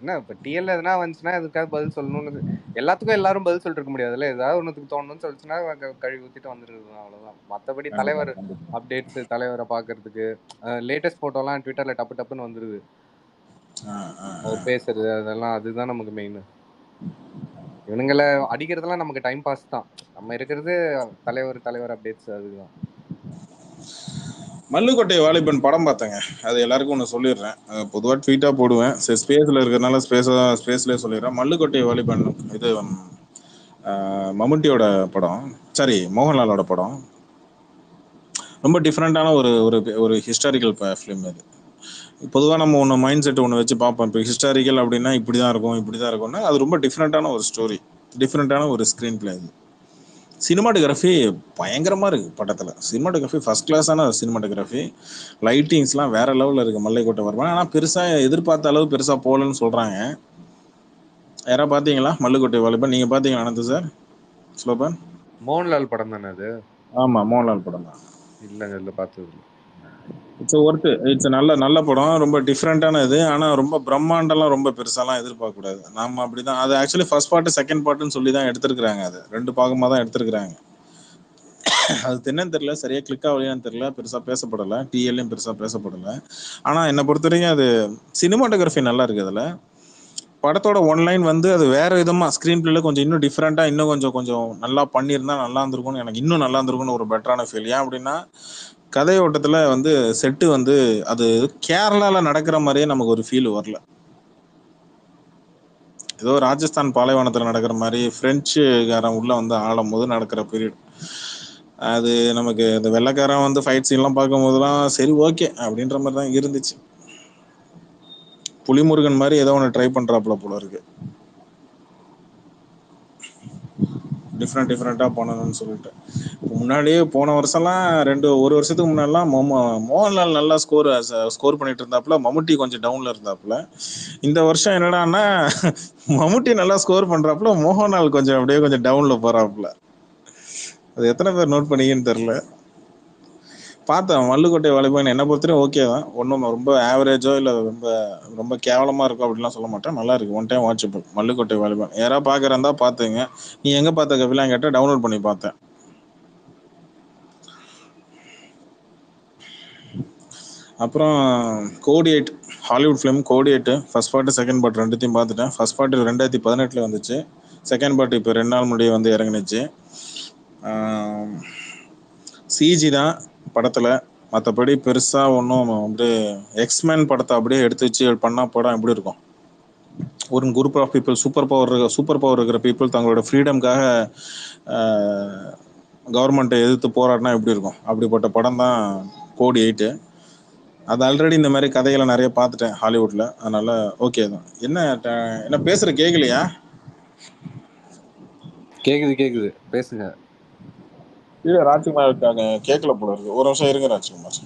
என்ன இப்ப டிஎல் எதுனா வந்துச்சுன்னா எதுக்காவது பதில் சொல்லணும்னு, எல்லாத்துக்கும் எல்லாரும் பதில் சொல்லிட்டு இருக்க முடியாதுல்ல. ஏதாவது ஒண்ணுத்துக்கு தோணுன்னு சொல்லிச்சுன்னா கழுவி ஊத்திட்டு வந்துருக்குது, அவ்வளவுதான். மத்தபடி தலைவர் அப்டேட்ஸ், தலைவரை பாக்குறதுக்கு லேட்டஸ்ட் போட்டோலாம் ட்விட்டர்ல டப்பு டப்புன்னு வந்துருது. அவர் பேசுறது அதெல்லாம், அதுதான் நமக்கு மெயின். இவனுங்களை அடிக்கிறதுலாம் நமக்கு டைம் பாஸ் தான். நம்ம இருக்கிறது தலைவர் அப்டேட்ஸ், அதுதான். மல்லுக்கொட்டை வாலிபன் படம் பார்த்தேங்க. அது எல்லாருக்கும் ஒன்று சொல்லிடுறேன், பொதுவாக ட்வீட்டாக போடுவேன். சரி, ஸ்பேஸில் இருக்கிறதுனால ஸ்பேஸ்லேயே சொல்லிடுறேன். மல்லுக்கொட்டை வாலிபன் இது மம்முட்டியோட படம், சாரி மோகன்லாலோட படம். ரொம்ப டிஃப்ரெண்ட்டான ஒரு ஹிஸ்டாரிக்கல் ஃபிலிம் அது. பொதுவாக நம்ம ஒன்று மைண்ட் செட் ஒன்று வச்சு பார்ப்போம். இப்போ ஹிஸ்டாரிக்கல் அப்படின்னா இப்படி தான் இருக்கும்னா அது ரொம்ப டிஃப்ரெண்ட்டான ஒரு ஸ்டோரி, டிஃப்ரெண்ட்டான ஒரு ஸ்க்ரீன் பிளே. அது சினிமாட்டோகிராஃபி பயங்கரமாக இருக்குது படத்தில். சினிமாட்டோகிராஃபி ஃபர்ஸ்ட் கிளாஸான சினிமாட்டோகிராஃபி. லைட்டிங்ஸ்லாம் வேற லெவலில் இருக்குது மல்லைக்கோட்டை வருவான். ஆனால் பெருசாக எதிர்பார்த்த அளவு பெருசாக போகலன்னு சொல்கிறாங்க. யாராவது பார்த்தீங்களா மல்லுக்கோட்டை வாலிபன்? நீங்கள் பார்த்தீங்களா அனந்த் சார், ஸ்லோபன்? மோகன்லால் படம் தானே அது? ஆமாம், மோகன்லால் படம் தான். இல்லை பார்த்தது இல்லை. இட்ஸ் நல்ல படம். ரொம்ப டிஃப்ரெண்டான இது. ஆனால் ரொம்ப பிரம்மாண்டம்லாம் ரொம்ப பெருசாலாம் எதிர்பார்க்கக்கூடாது. நம்ம அப்படிதான். அது ஆக்சுவலி ஃபர்ஸ்ட் பார்ட் செகண்ட் பார்ட்னு சொல்லி தான் எடுத்திருக்கிறாங்க. அது 2 பாகமாக தான் எடுத்திருக்கிறாங்க. அது என்னன்னு தெரியல, சரியா கிளிக் ஆகலையான்னு தெரியல, பெருசா பேசப்படலை, டிஎல்லையும் பெருசா பேசப்படலை. ஆனா என்னை பொறுத்த வரைக்கும் அது சினிமாட்டோகிராஃபி நல்லா இருக்கு. அதுல படத்தோட ஒன்லைன் அது வேற விதமா ஸ்கிரீன் பிளேல கொஞ்சம் இன்னும் டிஃப்ரெண்டா, இன்னும் கொஞ்சம் நல்லா பண்ணியிருந்தா நல்லா இருந்திருக்கும்னு, எனக்கு இன்னும் நல்லா இருந்திருக்கும்னு ஒரு பெட்டரான ஃபீல். ஏன் அப்படின்னா, கதை ஓட்டத்துல செட்டு அது கேரளால நடக்கிற மாதிரியே நமக்கு ஒரு ஃபீல் வரல. ஏதோ ராஜஸ்தான் பாலைவனத்துல நடக்கிற மாதிரி, பிரெஞ்சுக்காரன் உள்ள ஆளும் போது நடக்கிற பீரியட் அது நமக்கு இந்த வெள்ளைக்காரன் வந்து ஃபைட் சீன்லாம் பார்க்கும் போதெல்லாம் சரி ஓகே அப்படின்ற மாதிரி தான் இருந்துச்சு. புலிமுருகன் மாதிரி ஏதோ ஒன்று ட்ரை பண்றாப்புல போல இருக்கு, டிஃப்ரெண்ட்டாக பண்ணணும்னு சொல்லிட்டு. முன்னாடியே போன வருஷம்லாம் ஒரு வருஷத்துக்கு முன்னாடிலாம் மோகன்லால் நல்லா ஸ்கோர் பண்ணிட்டு இருந்தாப்புல, மம்முட்டி கொஞ்சம் டவுன்ல இருந்தாப்புல. இந்த வருஷம் என்னடான்னா மம்முட்டி நல்லா ஸ்கோர் பண்றாப்புல, மோகன்லால் கொஞ்சம் அப்படியே கொஞ்சம் டவுன்ல போறாப்புல. அது எத்தனை பேர் நோட் பண்ணீங்கன்னு தெரியல. பார்த்தேன் மல்லுக்கோட்டை வாலிபான், என்னை பொறுத்தவரைக்கும் ஓகே தான், ஒன்றும் ரொம்ப ஆவரேஜோ இல்லை ரொம்ப ரொம்ப கேவலமாக இருக்கும் அப்படின்லாம் சொல்ல மாட்டேன், நல்லா இருக்கு, ஒன் டைம் வாட்சபிள் மல்லுக்கோட்டை வாலிபான். யாராவது பார்க்குறதா பார்த்துங்க. நீ எங்கே பார்த்த கபிலாம் கேட்டால் டவுன்லோட் பண்ணி பார்த்தேன். அப்புறம் கோடி 8 ஹாலிவுட் ஃபிலிம் கோடி 8 ஃபர்ஸ்ட் பார்ட்டு செகண்ட் பார்ட் ரெண்டுத்தையும் பார்த்துட்டேன். ஃபர்ஸ்ட் பார்ட்டு 2018 வந்துச்சு, செகண்ட் பார்ட் இப்போ 2 நாள் முன்னாடியே வந்து இறங்குனுச்சு. சிஜி தான் படத்தில், மற்றபடி பெருசாக ஒன்றும் அப்படியே எக்ஸ்மேன் படத்தை அப்படியே எடுத்து வச்சு பண்ணால் படம் எப்படி இருக்கும்? ஒரு group of people super power இருக்கிற பீப்புள் தங்களோட ஃப்ரீடம்காக கவர்மெண்ட்டை எதிர்த்து போராடினா எப்படி இருக்கும்? அப்படிப்பட்ட படம் தான் கோடி 8. அது ஆல்ரெடி இந்த மாதிரி கதைகளை நிறைய பார்த்துட்டேன் ஹாலிவுட்ல, அதனால ஓகே தான். என்ன பேசுற கேட்கலையா? கேக்குது பேசுங்க. இல்ல ராஜ்குமார் இருக்காங்க, கேட்கல போல இருக்கு. ஒரு நிமிஷம் இருங்க ராஜ்குமார்.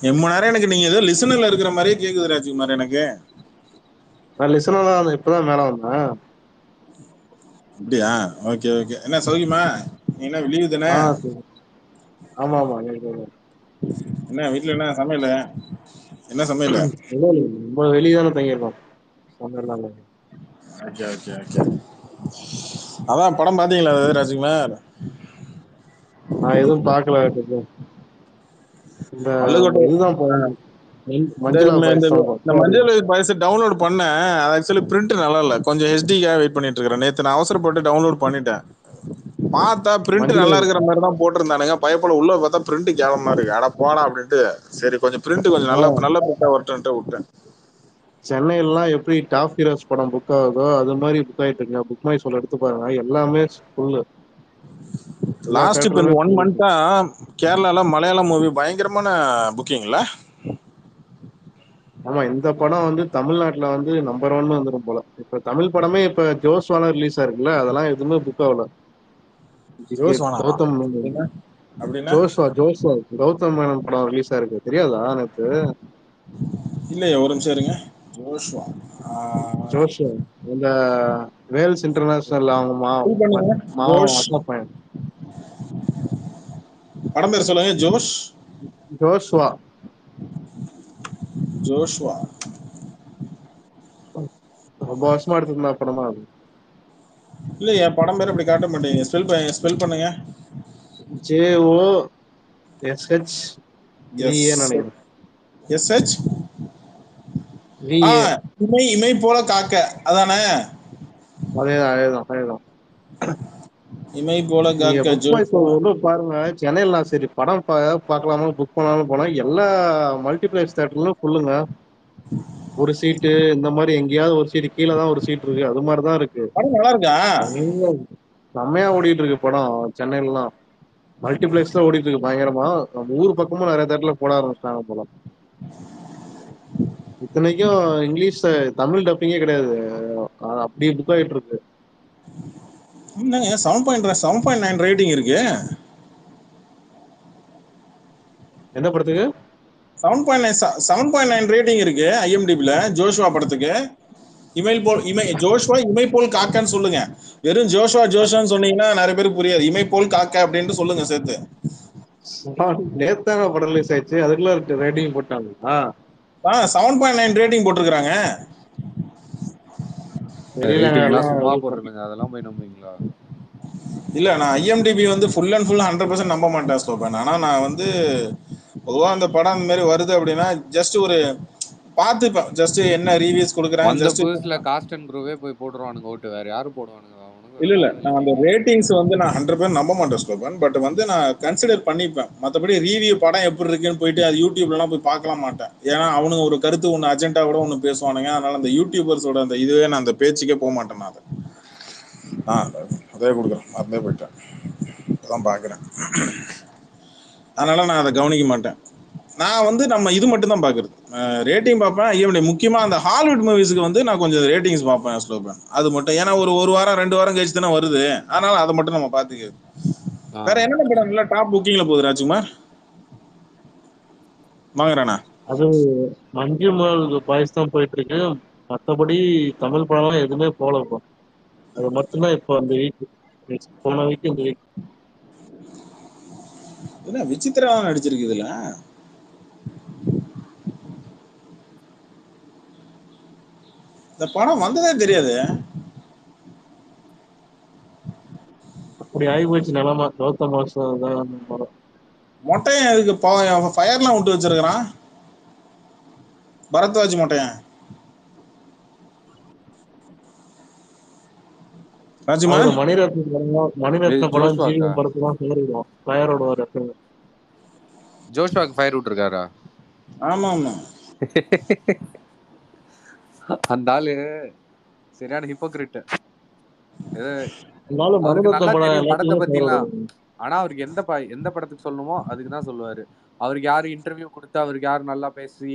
எம்ம நேரம் எனக்கு நீங்க ஏதோ லிசனர்ல இருக்கிற மாதிரியே கேக்குது ராஜ்குமார் எனக்கு. நான் லிசனர் தான், இப்பதான் மேல வந்தேன். அப்படியா? Okay okay. என்ன சௌகியமா? நீ என்ன லீவு தானே? ஆமா. என்ன வீட்டுல என்ன சமையல? என்ன சமையல? ரொம்ப வெளியே தானே தங்கியிருக்கோம். Okay okay okay. அதான் படம் பாத்தீங்களா ராஜ்குமார்? நான் எதுவும் பார்க்கல. இந்த இதுதான் மஞ்சள் பாயச டவுன்லோட் பண்ணேன். அது ஆக்சுவலி பிரிண்ட் நல்லா இல்ல, கொஞ்சம் ஹெச்டிக்காக வெயிட் பண்ணிட்டு இருக்கிறேன். நேற்று நான் அவசரப்பட்டு டவுன்லோட் பண்ணிட்டேன். பார்த்தா பிரிண்ட் நல்லா இருக்கிற மாதிரி தான் போட்டிருந்தானுங்க, பயப்பட உள்ள பார்த்தா பிரிண்ட் கேவலமா இருக்கு. அட போடா அப்படின்ட்டு சரி கொஞ்சம் பிரிண்ட் கொஞ்சம் நல்ல பிரிண்டா வரட்டுன்ட்டு விட்டேன். சென்னையிலாம் எப்படி டாப் ஹீரோஸ் படம் புக் ஆகுதோ அது மாதிரி புக் ஆயிட்டு இருக்குங்க. புக் மை சொல்ல எடுத்து பாருங்க, எல்லாமே ஃபுல்லு. லாஸ்ட் இப்போ 1 மந்த்தா கேரளால மலையாளம் மூவி பயங்கரமான புக்கிங்ல. ஆமா, இந்த படம் வந்து தமிழ்நாட்டுல வந்து நம்பர் 1 வந்துடும் போல. இப்ப தமிழ் படமே இப்ப ஜோஸ்வானா ரிலீஸ் ஆயிருக்குல்ல, அதெல்லாம் எதுவுமே புக் ஆகல. கௌதம் கௌதம் மேனன் படம் ரிலீஸ் ஆயிருக்கு, தெரியாதா நேத்து? இல்லையா, ஒரு நிமிஷம் இருங்க. ஜோஷுவா இந்த வேல்ஸ் இன்டர்நேஷனல் அவங்க மாவன் பையன். படம் பேர் சொல்லுங்க. ஜோஷுவா ரொம்ப வருஷமா எடுத்திருந்தா படமா அது. இல்லையா, படம் பேர் அப்படி காட்ட மாட்டீங்க. ஸ்பெல் பண்ணுங்க. JOSH நினைக்கிறேன். SH இமை போல காக்க, அதானே? அதேதான். இமை போல காக்க பாருங்க. சென்னையில சரி படம் பார்க்கலாமா புக் பண்ணாலும் போனா எல்லா மல்டிபிளெக்ஸ் தியேட்டர்லயும் ஃபுல்லுங்க. ஒரு சீட்டு இந்த மாதிரி எங்கேயாவது ஒரு சீட்டு கீழே தான் ஒரு சீட் இருக்கு, அது மாதிரிதான் இருக்கு. படம் நல்லா இருக்கா? செம்மையா ஓடிட்டு இருக்கு படம் சென்னையிலாம். மல்டிபிளெக்ஸ்ல ஓடிட்டு இருக்கு பயங்கரமா. நம்ம ஊர் பக்கமும் நிறைய தேட்டர்ல போட ஆரம்பிச்சிட்டாங்க போல. இத்தனைக்கும் இங்கிலீஷ் தமிழ் டப்பிங்கே கிடையாது, அப்படியே புக் ஆயிட்டு இருக்கு. என்னங்க 7.9 ரேட்டிங் இருக்கு? எந்த படத்துக்கு 7.9 ரேட்டிங் இருக்கு IMDbல ஜோஷுவா படத்துக்கு? ஜோஷுவா இமை போல் காக்கான்னு சொல்லுங்க. வெறும் ஜோஷுவான்னு சொன்னீங்கன்னா நிறைய பேருக்கு புரியாது. இமை போல் காக்கா அப்படின்ட்டு சொல்லுங்க சேர்த்து. நேத்தான படம் ரிலீஸ் ஆயிடுச்சு, அதுக்குள்ள ரேட்டிங் போட்டாங்களா? 7.9 ரேட்டிங் போட்டிருக்காங்க. சும்மா போடுறேங்க, அதெல்லாம் போய் நம்புவீங்களா? இல்ல, நான் IMDb வந்து ஃபுல் அண்ட் ஃபுல் 100% நம்ப மாட்டேன் ஸ்லோபன். ஆனா நான் வந்து பொதுவா அந்த படம் அந்த மாதிரி வருது அப்படின்னா ஜஸ்ட் ஒரு பார்த்துப்பேன். ஜஸ்ட் என்ன ரிவ்யூஸ் கொடுக்குறாங்க வந்த ஜஸ்ட். புதுசுல காஸ்ட் அண்ட் க்ரூவே போய் போட்டுருவானுங்க ஓட்டு, வேற யாரும் போடுவானுங்க? இல்ல நான் அந்த ரேட்டிங்ஸ் வந்து நான் 100% நம்ப மாட்டேன் ஸ்லோகன். பட் வந்து நான் கன்சிடர் பண்ணிப்பேன். மற்றபடி ரிவ்யூ படம் எப்படி இருக்குன்னு போயிட்டு அது யூடியூப்லாம் போய் பார்க்கலாம் மாட்டேன். ஏன்னா அவனுங்க ஒரு கருத்து ஒன்று அஜெண்டா கூட ஒன்று பேசுவானுங்க. அதனால அந்த யூடியூபர்ஸோட அந்த இதுவே நான் அந்த பேச்சுக்கே போக மாட்டேன். நான் அதை அதே கொடுக்குறேன், மறந்தே போயிட்டேன், அதான் பார்க்குறேன். அதனால நான் அதை கவனிக்க மாட்டேன். நான் வந்து நம்ம இது மட்டும் தான் பாக்குறது, ரேட்டிங் பார்ப்பேன். ஈவன் முக்கியமா அந்த ஹாலிவுட் மூவிஸ்க்கு வந்து நான் கொஞ்சம் ரேட்டிங்ஸ் பார்ப்பேன் ஸ்லோகன். அது மட்டும், ஏன்னா ஒரு வாரம் 2 வாரம் கழிச்சு தானே வருது. அதனால அதை மட்டும் நம்ம பாத்துக்கிறது. வேற என்னென்ன படம் நல்லா டாப் புக்கிங்ல போகுது ராஜ்குமார்? வாங்குறானா? அது மஞ்சுமல் பாய்ஸ் தான் போயிட்டு இருக்கு. மற்றபடி தமிழ் படம்லாம் எதுவுமே போகலப்பா. அது மட்டும்தான் இப்போ அந்த வீக், போன வீக் இந்த வீக். என்ன விசித்திரா நடிச்சிருக்கு இதுல? இந்த படம் வந்ததே தெரியாது. அப்படி ஆகி போச்சு நிலமா. கௌதம் மாசம் தான் படம். மொட்டையன் அதுக்கு ஃபயர்லாம் விட்டு வச்சிருக்கிறான் பரத்வாஜ் மொட்டையன். ராஜ்குமார் மணிரத்ன படம் ஜீவன் படத்துலாம் சேரிடும். ஃபயரோட ஒரு ஜோஷ்வாக்கு ஃபயர் விட்டுருக்காரா? ஆமா ஆமா. அந்த ஆளு சரியான ஹிப்போக்ரிட். படத்தை பத்திலாம், ஆனா அவருக்கு எந்த படத்துக்கு சொல்லணுமோ அதுக்கு தான் சொல்லுவாரு. அவருக்கு யாரு இன்டர்வியூ கொடுத்து அவருக்கு யாரு நல்லா பேசி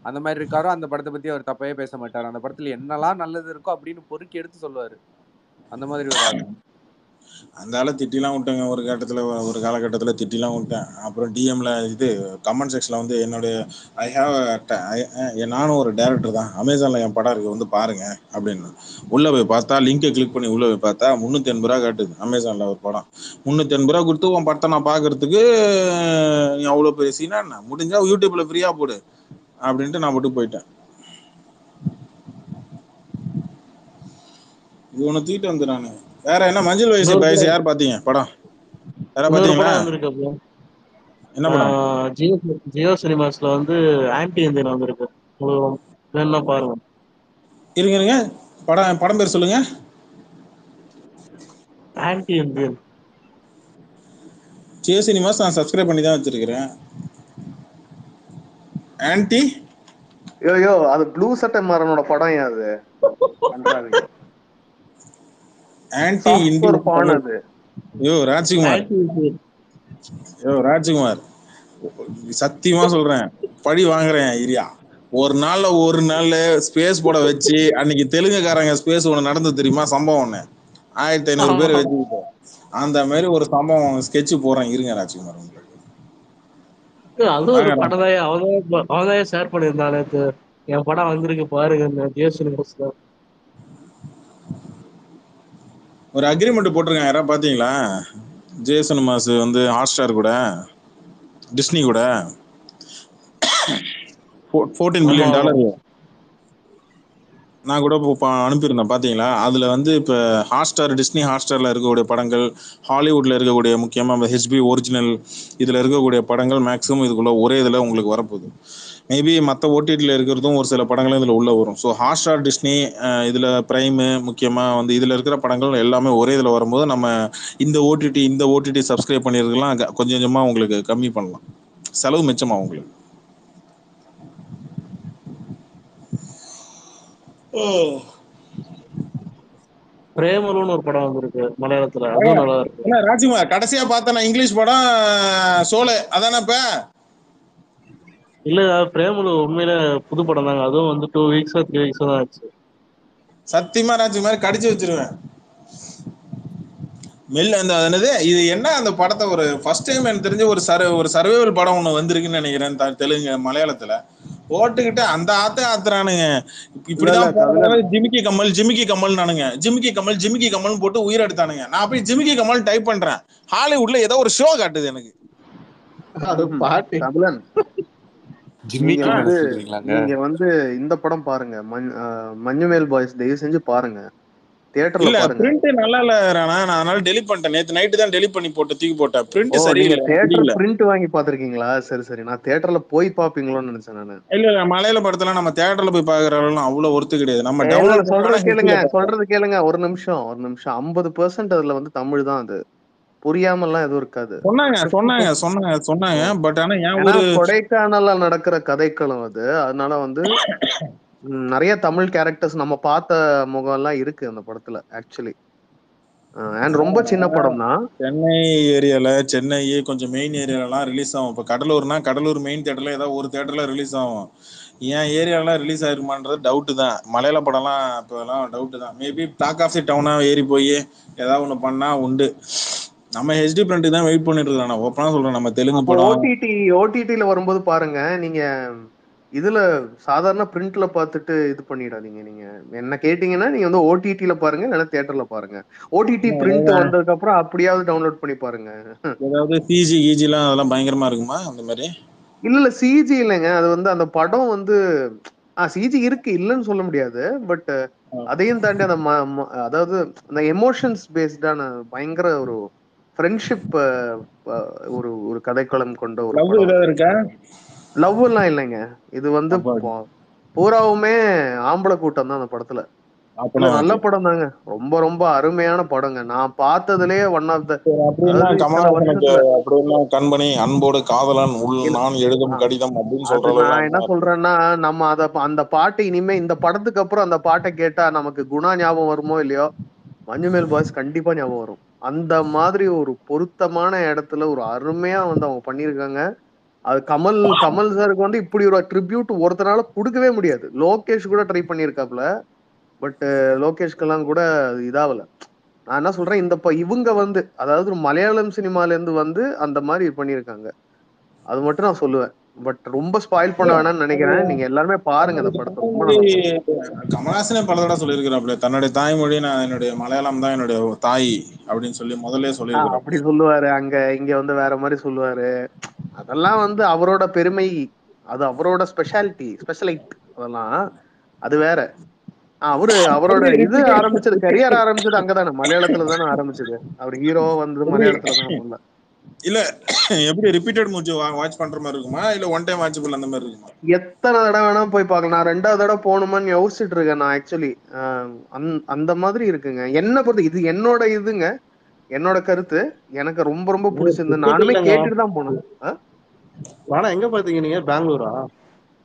அந்த மாதிரி இருக்காரோ அந்த படத்தை பத்தி அவர் தப்பவே பேச மாட்டாரு. அந்த படத்துல என்னெல்லாம் நல்லது இருக்கோ அப்படின்னு பொறுக்கி எடுத்து சொல்லுவாரு. அந்த மாதிரி ஒரு ஆள். அந்த ஆளை திட்டிலாம் விட்டேங்க ஒரு காலகட்டத்தில் திட்டிலாம் விட்டேன். அப்புறம் டிஎம்ல இது கமெண்ட் செக்ஷனில் வந்து என்னுடைய நானும் ஒரு டேரக்டர் தான், அமேசானில் என் படம் இருக்குது வந்து பாருங்க அப்படின்னு. உள்ளே போய் பார்த்தா லிங்கை கிளிக் பண்ணி உள்ளே போய் பார்த்தா 380 ரூபா காட்டுது அமேசானில் ஒரு படம். 380 ரூபா கொடுத்து உன் படத்தை நான் பார்க்கறதுக்கு நீ அவ்வளோ பெரிய சீனா என்ன, முடிஞ்சா யூடியூப்ல ஃப்ரீயாக போடு அப்படின்ட்டு நான் மட்டும் போயிட்டேன். இது ஒன்று தூக்கிட்டு வந்து நான். வேற என்ன மஞ்சள் வயசு பாய்ஸ் யார் பாத்தீங்க படம்? யாரா பாத்தீங்களா? என்ன படம்? ஜியோ சினிமாஸ்ல வந்து ஆன்டி இந்தியன் வந்திருக்கு. வேணா பாருங்க. இருங்க படம் பேர் சொல்லுங்க. Anti Indian. ஜியோ சினிமாஸ் நான் சப்ஸ்கிரைப் பண்ணி தான் வச்சிருக்கிறேன். ஆன்டி யோ அது ப்ளூ சட்டை மாறனோட படம். அது ஆன்டி இந்தியன் பான். அது ராஜ்குமார் சத்தியமா சொல்றேன், பழி வாங்குறேன் இரியா. ஒரு நாள்ல ஸ்பேஸ் போட வச்சு அன்னைக்கு தெலுங்குக்காரங்க ஸ்பேஸ் ஒண்ணு நடந்து தெரியுமா சம்பவம் ஒண்ணு, 1500 பேர் வச்சுக்கிட்டு அந்த மாதிரி ஒரு சம்பவம் ஸ்கெட்ச் போடுறேன். இருங்க ராஜ்குமார், உங்களுக்கு அது ஒரு படம் தான் அவதான் ஷேர் பண்ணியிருந்தானே, என் படம் வந்திருக்கு பாருங்க ஜியோ சினிமாஸ்ல. ஒரு அக்ரிமெண்ட் போட்டிருக்காங்க, யாரா பாத்தீங்களா? ஜியோ சினிமாஸ் வந்து ஹாட்ஸ்டார் கூட டிஸ்னி கூட $14 பில்லியன் நான் கூட அனுப்பியிருந்தேன் பாத்தீங்களா? அதுல வந்து இப்ப ஹாட்ஸ்டார், டிஸ்னி ஹாட்ஸ்டார்ல இருக்கக்கூடிய படங்கள், ஹாலிவுட்ல இருக்கக்கூடிய முக்கியமா ஹெச்பி ஒரிஜினல் இதுல இருக்கக்கூடிய படங்கள் மேக்ஸிமம் இதுக்குள்ள ஒரே இதுல உங்களுக்கு வரப்போகுது. மேபி மற்ற ஓடிடியில் இருக்கிறதும் ஒரு சில படங்களும் இதில் உள்ள வரும். ஸோ ஹாட்ஸ்டார், டிஸ்னி, இதில் ப்ரைமு, முக்கியமாக வந்து இதில் இருக்கிற படங்கள் எல்லாமே ஒரே இதில் வரும்போது நம்ம இந்த ஓடிடி சப்ஸ்கிரைப் பண்ணியிருக்கலாம் கொஞ்சம் கொஞ்சமாக உங்களுக்கு கம்மி பண்ணலாம், செலவு மிச்சமாக உங்களுக்கு. பிரேமலுன்னு ஒரு படம் வந்திருக்கு மலையாளத்துல, அதுவும் நல்லா இருக்கு. ராஜ்குமார் கடைசியா பார்த்தா நான் இங்கிலீஷ் படம் சோலே அதானே? இப்ப இல்ல பிரேமலு உண்மையில புது படம் தாங்க. அதுவும் வந்து 2 weeks 3 weeks தான் ஆச்சு. சத்தியமா ராஜ்குமார் கடிச்சு வச்சிருவேன் மெல்ல. அந்த என்னது இது என்ன அந்த படத்தை ஒரு ஃபர்ஸ்ட் டைம் எனக்கு தெரிஞ்சு ஒரு சர்வைவல் படம் ஒண்ணு வந்திருக்குன்னு நினைக்கிறேன் தெலுங்கு மலையாளத்துல. போட்டுக்கிட்டு அந்த ஆத்துறானுங்க. இப்படிதான் ஜிமிக்கி கமல் நானுங்க, ஜிமிக்கி கமல் போட்டு உயிர் எடுத்தானுங்க. நான் போய் ஜிமிக்கி கமல் டைப் பண்றேன், ஹாலிவுட்ல ஏதோ ஒரு ஷோ காட்டுது எனக்கு. நீங்க வந்து இந்த படம் பாருங்க, மஞ்சுமேல் பாய்ஸ், தயவு செஞ்சு பாருங்க. தியேட்டர்ல இல்ல பாருங்க. பிரிண்ட் நல்லா இல்ல ராணா, நான் அதனால டெலிட் பண்ணிட்டேன். நேத்து நைட்டு தான் டெலிட் பண்ணி போட்டு தூக்கி போட்டேன். ஓ பிரிண்ட் நீங்க சரியில்லை, எனக்கு தியேட்டர் பிடிக்கல. பிரிண்ட் வாங்கி பாத்திருக்கீங்களா? சரி சரி, நான் தியேட்டர்ல போய் பாப்பீங்களோன்னு நினைச்சேன் நானு. இல்ல மலையாள படத்தெல்லாம் நம்ம தியேட்டர்ல போய் பாக்குற அளவுக்கு அவ்வளவு ஒர்த்து கிடையாது. நம்ம இல்ல இல்ல, டவுன்லோட் சொல்றது கேளுங்க பண்ணா சொல்றது கேளுங்க, ஒரு நிமிஷம் 50% அதுல வந்து தமிழ் தான். அது புரியாம எதுவும் இருக்காது. சொன்னாங்க 50% சொன்னாங்க. பட் ஆனா ஏன் ஏன்னா ஒரு கொடைக்கானல்ல நடக்கிற கதைக்களம் அது. அதனால வந்து நிறைய தமிழ் கேரக்டர்ஸ் நம்ம பார்த்த முகம் எல்லாம் இருக்கு அந்த படத்துல ஆக்சுவலி. அண்ட் ரொம்ப சின்ன படம் தான். சென்னை ஏரியால, சென்னை கொஞ்சம் மெயின் ஏரியாலாம் ரிலீஸ் ஆகும். இப்ப கடலூர்னா கடலூர் மெயின் தியேட்டர்ல ஏதாவது ஒரு தியேட்டர்ல ரிலீஸ் ஆகும். ஏன் ஏரியாலாம் ரிலீஸ் ஆயிருக்குமான்றது டவுட் தான். மலையாள படம்லாம் இப்பெல்லாம் டவுட் தான். மேபி டாக் ஆஃப் தி டவுனா ஏறி போய் ஏதாவது ஒண்ணு பண்ணா உண்டு. நம்ம ஹெச்டி பிரிண்ட் தான் வெயிட் பண்ணிட்டு இருக்கோம். நான் ஓப்பனா சொல்றேன், நம்ம தெலுங்கு அப்போ படம் ஓடிடில வரும்போது பாருங்க. நீங்க இதுல சாதாரண பிரிண்ட்ல பார்த்துட்டு இது பண்ணிடாதீங்க. நீங்க என்ன கேட்டீங்கன்னா நீங்க வந்து ஓடிடில பாருங்க, இல்லைன்னா தியேட்டர்ல பாருங்க. ஓடிடி பிரிண்ட் வந்ததுக்கு அப்புறம் அப்படியாவது டவுன்லோட் பண்ணி பாருங்க. ஏதாவது சிஜி கீஜிலாம் அதெல்லாம் பயங்கரமா இருக்குமா அந்த மாதிரி? இல்ல சிஜி இல்லைங்க. அது வந்து அந்த படம் வந்து சிஜி இருக்கு, இல்லைன்னு சொல்ல முடியாது. பட் அதையும் தாண்டி அந்த அதாவது அந்த எமோஷன்ஸ் பேஸ்டான பயங்கர ஒரு ஃப்ரெண்ட்ஷிப் ஒரு ஒரு கதைக்களம் கொண்ட ஒரு லவ் படம். ஏதாவது இருக்கா? லவ் எல்லாம் இல்லைங்க. இது வந்து பூராவுமே ஆம்பளை கூட்டம் தான் அந்த படத்துல. நல்ல படம் தாங்க. ரொம்ப ரொம்ப அருமையான படங்க. நான் பார்த்ததுலயே ஒன் ஆஃப் த, அப்படின்னா அதாவது இத்தனை கமலஹாசனுக்கு வருஷத்துல அப்படின்னா கண்மணி, அன்போடு காதலன், உள் இல்ல. நான் எழுதும் கடிதம் அப்படின்னு அது சொல்ற நான் என்ன அளவுக்கு சொல்றேன்னா, நம்ம அந்த பாட்டு இனிமே இந்த படத்துக்கு அப்புறம் அந்த பாட்டை கேட்டா நமக்கு குணா ஞாபகம் வருமோ இல்லையோ, மஞ்சுமேல் பாய்ஸ் கண்டிப்பா ஞாபகம் வரும். அந்த மாதிரி ஒரு பொருத்தமான இடத்துல ஒரு அருமையா வந்து அவங்க பண்ணியிருக்காங்க. அது கமல் சாருக்கு வந்து இப்படி ஒரு ட்ரிபியூட் ஒருத்தனால கொடுக்கவே முடியாது. லோகேஷ் கூட ட்ரை பண்ணியிருக்காப்ல. பட் லோகேஷ்கெல்லாம் கூட இதாகல. நான் என்ன சொல்றேன், இவங்க வந்து அதாவது மலையாளம் சினிமால இருந்து வந்து அந்த மாதிரி பண்ணியிருக்காங்க. அது மட்டும் நான் சொல்லுவேன். பட் ரொம்ப ஸ்பாயில் பண்ண வேணாம்னு நினைக்கிறேன். நீங்க எல்லாருமே பாருங்க அந்த படத்தை, ரொம்ப நல்லா இருக்கும். கமலஹாசனே பல தடவை சொல்லியிருக்கிறாப்ல, தன்னுடைய தாய்மொழி நான் என்னுடைய மலையாளம் தான் என்னுடைய தாய் அப்படின்னு சொல்லி முதல்ல சொல்லியிருக்கிறாப்ல. அப்படி சொல்லுவாரு. இங்க வந்து வேற மாதிரி சொல்லுவாரு. அதெல்லாம் வந்து அவரோட பெருமை, அது அவரோட ஸ்பெஷலைட். அதெல்லாம் அது வேற. அவரோட இது ஆரம்பிச்சது, கரியர் ஆரம்பிச்சது அங்கதானே, மலையாளத்துல தானே ஆரம்பிச்சது. அவர் ஹீரோவா வந்தது மலையாளத்துல தானே முதல்ல. இல்ல எப்படி ரிப்பீட்டட் மூச்சு வாட்ச் பண்ற மாதிரி இருக்குமா, இல்ல ஒன் டைம் வாட்சபிள் அந்த மாதிரி இருக்குமா? எத்தனை தடவை வேணா போய் பார்க்கலாம். நான் 2வது தடவை போகணுமான்னு யோசிச்சுட்டு இருக்கேன். நான் ஆக்சுவலி அந்த மாதிரி இருக்குங்க. என்ன பொறுத்து இது என்னோட இதுங்க, என்னோட கருத்து. எனக்கு ரொம்ப ரொம்ப பிடிச்சிருந்து, நானுமே கேட்டுட்டு தான் போனேன். ஆனா எங்க பாத்தீங்க நீங்க? பெங்களூரா?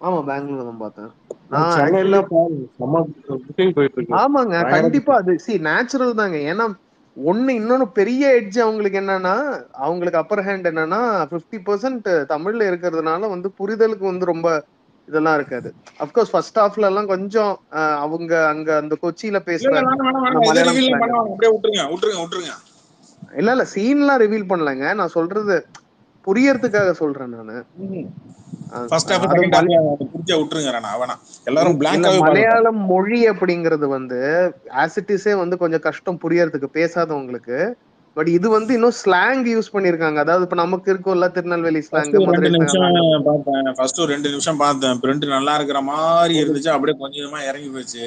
ஆமா, பெங்களூர் தான் பார்த்தேன். சென்னையில புக்கிங் போயிட்டு இருக்கு. ஆமாங்க, கண்டிப்பா. அது நேச்சுரல் தாங்க. ஏன்னா இன்னொன்னு பெரிய எட்ஜ் அவங்களுக்கு என்னன்னா, அவங்களுக்கு அப்பர் ஹேண்ட் என்னன்னா 50% தமிழ்ல இருக்கிறதுனால வந்து புரிதலுக்கு வந்து ரொம்ப இதெல்லாம் இருக்காது. அப்கோர்ஸ் ஃபர்ஸ்ட் ஹாஃப்ல எல்லாம் கொஞ்சம் அவங்க அங்க அந்த கொச்சியில பேசுற அந்த மலையாளம் ஸ்லாங். அப்படியே விட்டுருங்க. இல்ல சீன்லாம் ரிவீல் பண்ணலங்க. நான் சொல்றது புரியறதுக்காக சொல்றேன் நானு. மலையாளம் மொழி அப்படிங்கறது வந்து ஆசிட்டிஸே வந்து கொஞ்சம் கஷ்டம் புரியறதுக்கு, பேசாதவங்களுக்கு. பட் இது வந்து இன்னும் ஸ்லாங் யூஸ் பண்ணிருக்காங்க. அதாவது இப்ப நமக்கு இருக்கும்ல Tirunelveli slang, Madurai slang. First 2 நிமிஷம் பார்த்தேன். பிரிண்ட் நல்லா இருக்கிற மாதிரி இருந்துச்சு. அப்படியே கொஞ்சமா இறங்கி போச்சு.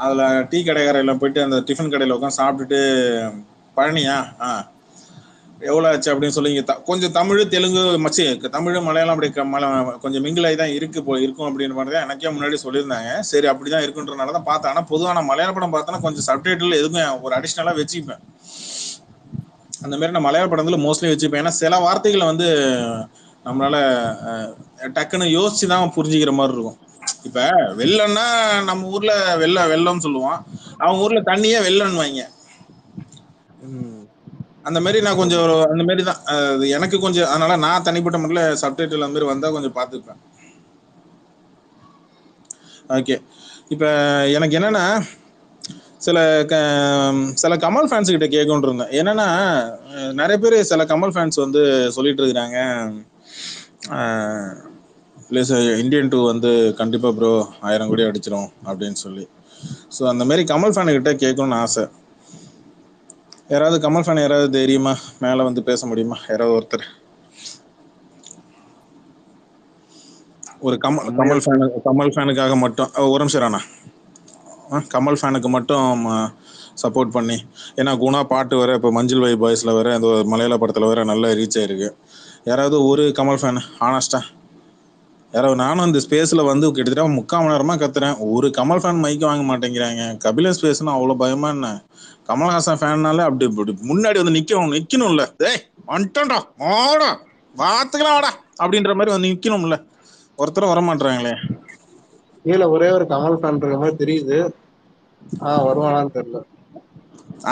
அதுல டீ கடைக்காரையில போயிட்டு அந்த டிஃபன் கடையில உட்காந்து சாப்பிட்டுட்டு, பழனியா எவ்வளவு ஆச்சு அப்படின்னு சொல்லி கொஞ்சம் தமிழ் தெலுங்கு மச்சி, தமிழ் மலையாளம் அப்படி கொஞ்சம் மிங்கிலாகி தான் இருக்கும் அப்படின்னு மாதிரி தான் எனக்கே முன்னாடி சொல்லியிருந்தாங்க. சரி அப்படிதான் இருக்குன்றனால தான் பார்த்தேன். ஆனா பொதுவான மலையாள படம் பார்த்தோன்னா கொஞ்சம் சப்டைட்டில் எதுவுமே ஒரு அடிஷ்னலா வச்சுப்பேன். அந்த மாதிரி நான் மலையாள படத்துல மோஸ்ட்லி வச்சுப்பேன். ஏன்னா சில வார்த்தைகளை வந்து நம்மளால டக்குன்னு யோசிச்சு தான் புரிஞ்சுக்கிற மாதிரி இருக்கும். இப்ப வெள்ளம்னா நம்ம ஊர்ல வெள்ளம்னு சொல்லுவோம், அவங்க ஊர்ல தண்ணியே வெள்ளம்னு வாங்க. அந்த மாதிரி நான் கொஞ்சம் அந்த மாதிரி தான் எனக்கு கொஞ்சம். அதனால நான் தனிப்பட்ட முறையில் சப்டைட்டில் அந்த மாதிரி வந்தா கொஞ்சம் பார்த்துப்பேன். ஓகே, இப்போ எனக்கு என்னன்னா சில கமல் ஃபேன்ஸ் கிட்ட கேட்கணும்னு இருந்தேன். என்னன்னா நிறைய பேர் சில கமல் ஃபேன்ஸ் வந்து சொல்லிட்டு இருக்கிறாங்க, இல்லை சார் இந்தியன் 2 வந்து கண்டிப்பா ப்ரோ 1000 கோடி அடிச்சிடும் அப்படின்னு சொல்லி. ஸோ அந்த மாதிரி கமல் ஃபேனு கிட்ட கேட்கணும்னு ஆசை. யாராவது கமல் ஃபேன் யாராவது தைரியமா மேல வந்து பேச முடியுமா? யாராவது ஒருத்தர் ஒரு கமல் ஃபேனுக்காக மட்டும் ஒரு நிமிஷம். கமல் ஃபேனுக்கு மட்டும் சப்போர்ட் பண்ணி. ஏன்னா குணா பாட்டு வேற இப்போ மஞ்சள் வை பாய்ஸ்ல வேற அந்த மலையாள படத்துல வேற நல்ல ரீச் ஆயிருக்கு. யாராவது ஒரு கமல் ஃபேன் ஆனஸ்டா யாராவது, நானும் இந்த ஸ்பேஸ்ல வந்து கிட்டத்தட்ட 3/4 மணி நேரமா கத்துறேன், ஒரு கமல் ஃபேன் மைக்க வாங்க மாட்டேங்கிறாங்க. கபிலன் ஸ்பேஸ்னா அவ்வளவு பயமா என்ன? கமல்ஹாசன் ஃபேன்னால அப்படி இப்படி முன்னாடி வந்து நிக்கணும்ல, டேய் வந்துட்டோம்டா வாடா பாத்துக்கலாம் வாடா அப்படின்ற மாதிரி வந்து நிக்கணும்ல, ஒருத்தரும் வர மாட்டாங்களே. கீழே ஒரே ஒரு கமல் ஃபேன் இருக்க மாதிரி தெரியுது. வருவானான்னு தெரியல.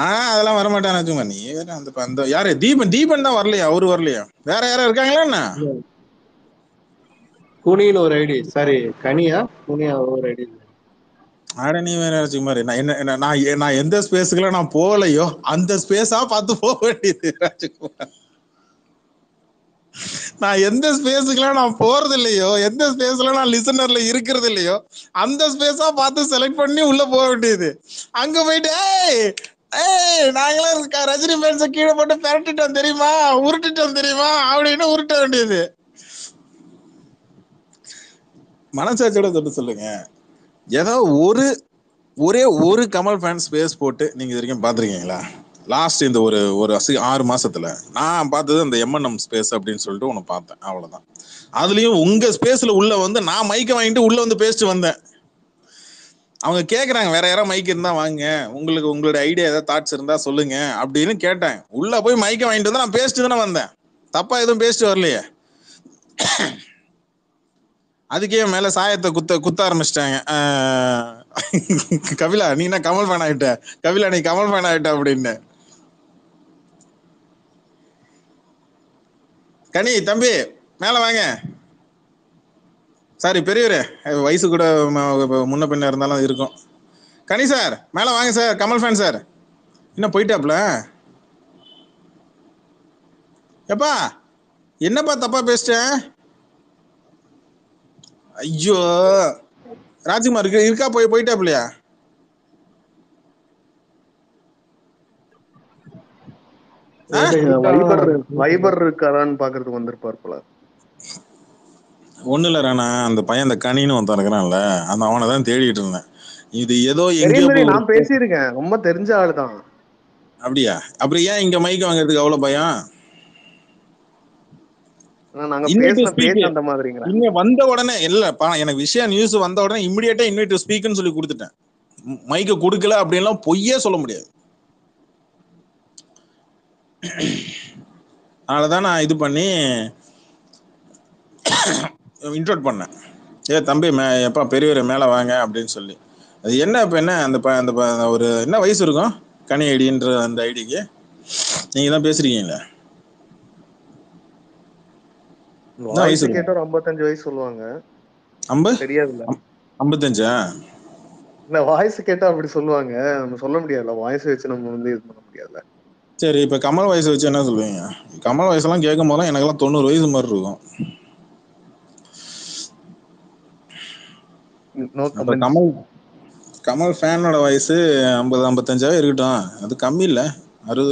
அதெல்லாம் வரமாட்டான்னு வச்சுக்கோங்க. நீ வேற அந்த யாரு தீபன் தான் வரலையா? அவரு வரலையா? வேற யாரும் இருக்காங்களா என்ன? குனின்னு ஒரு ஐடி, சாரி கனியா குனியா ஒரு ஐடி. ஆட நீ வேற ராஜ்குமார், நான் எந்த ஸ்பேஸுக்குலாம் நான் போகலையோ அந்த ஸ்பேஸா பார்த்து போக வேண்டியது ராஜ்குமார். நான் எந்த ஸ்பேஸுக்குலாம் நான் போறது இல்லையோ, எந்த ஸ்பேஸ்ல நான் லிசனர்ல இருக்கிறது இல்லையோ அந்த ஸ்பேஸா பார்த்து செலக்ட் பண்ணி உள்ள போக வேண்டியது. அங்க போயிட்டு நாங்களாம் ரஜினி ஃபேன்ஸை கீழே போட்டு பெரட்டிட்டோம் தெரியுமா, உருட்டிட்டோம் தெரியுமா அப்படின்னு உருட்ட வேண்டியது. மனசாட்சியோட தொட்டு சொல்லுங்க. ஏதோ ஒரே ஒரு கமல் ஃபேன் ஸ்பேஸ் போட்டு நீங்க இது வரைக்கும் பாத்துருக்கீங்களா? லாஸ்ட் இந்த ஒரு 6 மாசத்துல நான் பார்த்தது அந்த எம்என்எம் ஸ்பேஸ் அப்படின்னு சொல்லிட்டு ஒன்னு பார்த்தேன், அவ்வளவுதான். அதுலயும் உங்க ஸ்பேஸ்ல உள்ள வந்து நான் மைக்க வாங்கிட்டு உள்ள வந்து பேசிட்டு வந்தேன். அவங்க கேக்குறாங்க வேற யாராவது மைக் இருந்தா வாங்க, உங்களோட ஐடியா ஏதாவது தாட்ஸ் இருந்தா சொல்லுங்க அப்படின்னு கேட்டேன். உள்ள போய் மைக்க வாங்கிட்டு வந்து நான் பேசிட்டு தானே வந்தேன், தப்பா எதுவும் பேசிட்டு வரலையே. அதுக்கே மேல சாயத்தை குத்த ஆரம்பிச்சிட்டாங்க. கபிலா நீ என்ன கமல் ஃபேன் ஆயிட்ட, கபிலா நீ கமல் ஃபேன் ஆயிட்ட அப்படின்னு. கனி தம்பி மேல வாங்க. சாரி பெரியவரே, வயசு கூட முன்ன பின்ன இருந்தாலும் இருக்கும். கனி சார் மேல வாங்க சார், கமல் ஃபேன் சார். இன்னும் போயிட்டாப்ல. எப்பா என்னப்பா தப்பா பேசிட்டேன்? ஐயோ ராஜ்குமார் இருக்கா போயிட்டாப்லையா? வைபர் இருக்காரான்னு பாக்குறதுக்கு வந்திருப்பார் போல. ஒண்ணு இல்ல ராணா, அந்த பையன் அந்த கனின்னு ஒருத்தன் இருக்கிறான்ல, அந்த அவனை தான் தேடிட்டு இருந்தேன். இது ஏதோ நான் பேசியிருக்கேன், ரொம்ப தெரிஞ்ச ஆளு தான். அப்படியா? அப்புறம் ஏன் இங்க மைக் வாங்குறதுக்கு அவ்வளவு பயம்? இங்க வந்த உடனே இல்லப்பா, எனக்கு விஷயம் நியூஸ் வந்த உடனே இமிடியேட்டா இன்வைட் டு ஸ்பீக்னு சொல்லி கொடுத்துட்டேன். மைக்க கொடுக்கல அப்படின்லாம் பொய்யே சொல்ல முடியாது. அதனாலதான் நான் இது பண்ணி இன்ட்ரோட் பண்ணேன். தம்பி எப்பா பெரியவரை மேல வாங்க அப்படின்னு சொல்லி. அது என்ன இப்ப என்ன அந்த ஒரு என்ன வயசு இருக்கும் கனி ஐடின்ற அந்த ஐடிக்கு? நீங்க தான் பேசுறீங்களா? வயசு கேட்டா 55 வயசு சொல்லுவாங்க. தெரியாதுல்ல. 55 இல்ல வாய்ஸ் கேட்டா அப்படி சொல்லுவாங்க, நம்ம சொல்ல முடியாதுல்ல, வாய்ஸ் வச்சு நம்ம வந்து இது பண்ண முடியாதுல்ல. சரி இப்ப கமல் வயசு வச்சு என்ன சொல்லுவீங்க? கமல் வயசுலாம் கேட்கும் போது எனக்கெல்லாம் 90 வயசு மாதிரி இருக்கும். கமல் ஃபேனோட வயசு 50-55 இருக்கட்டும், அது கம்மி இல்ல. 60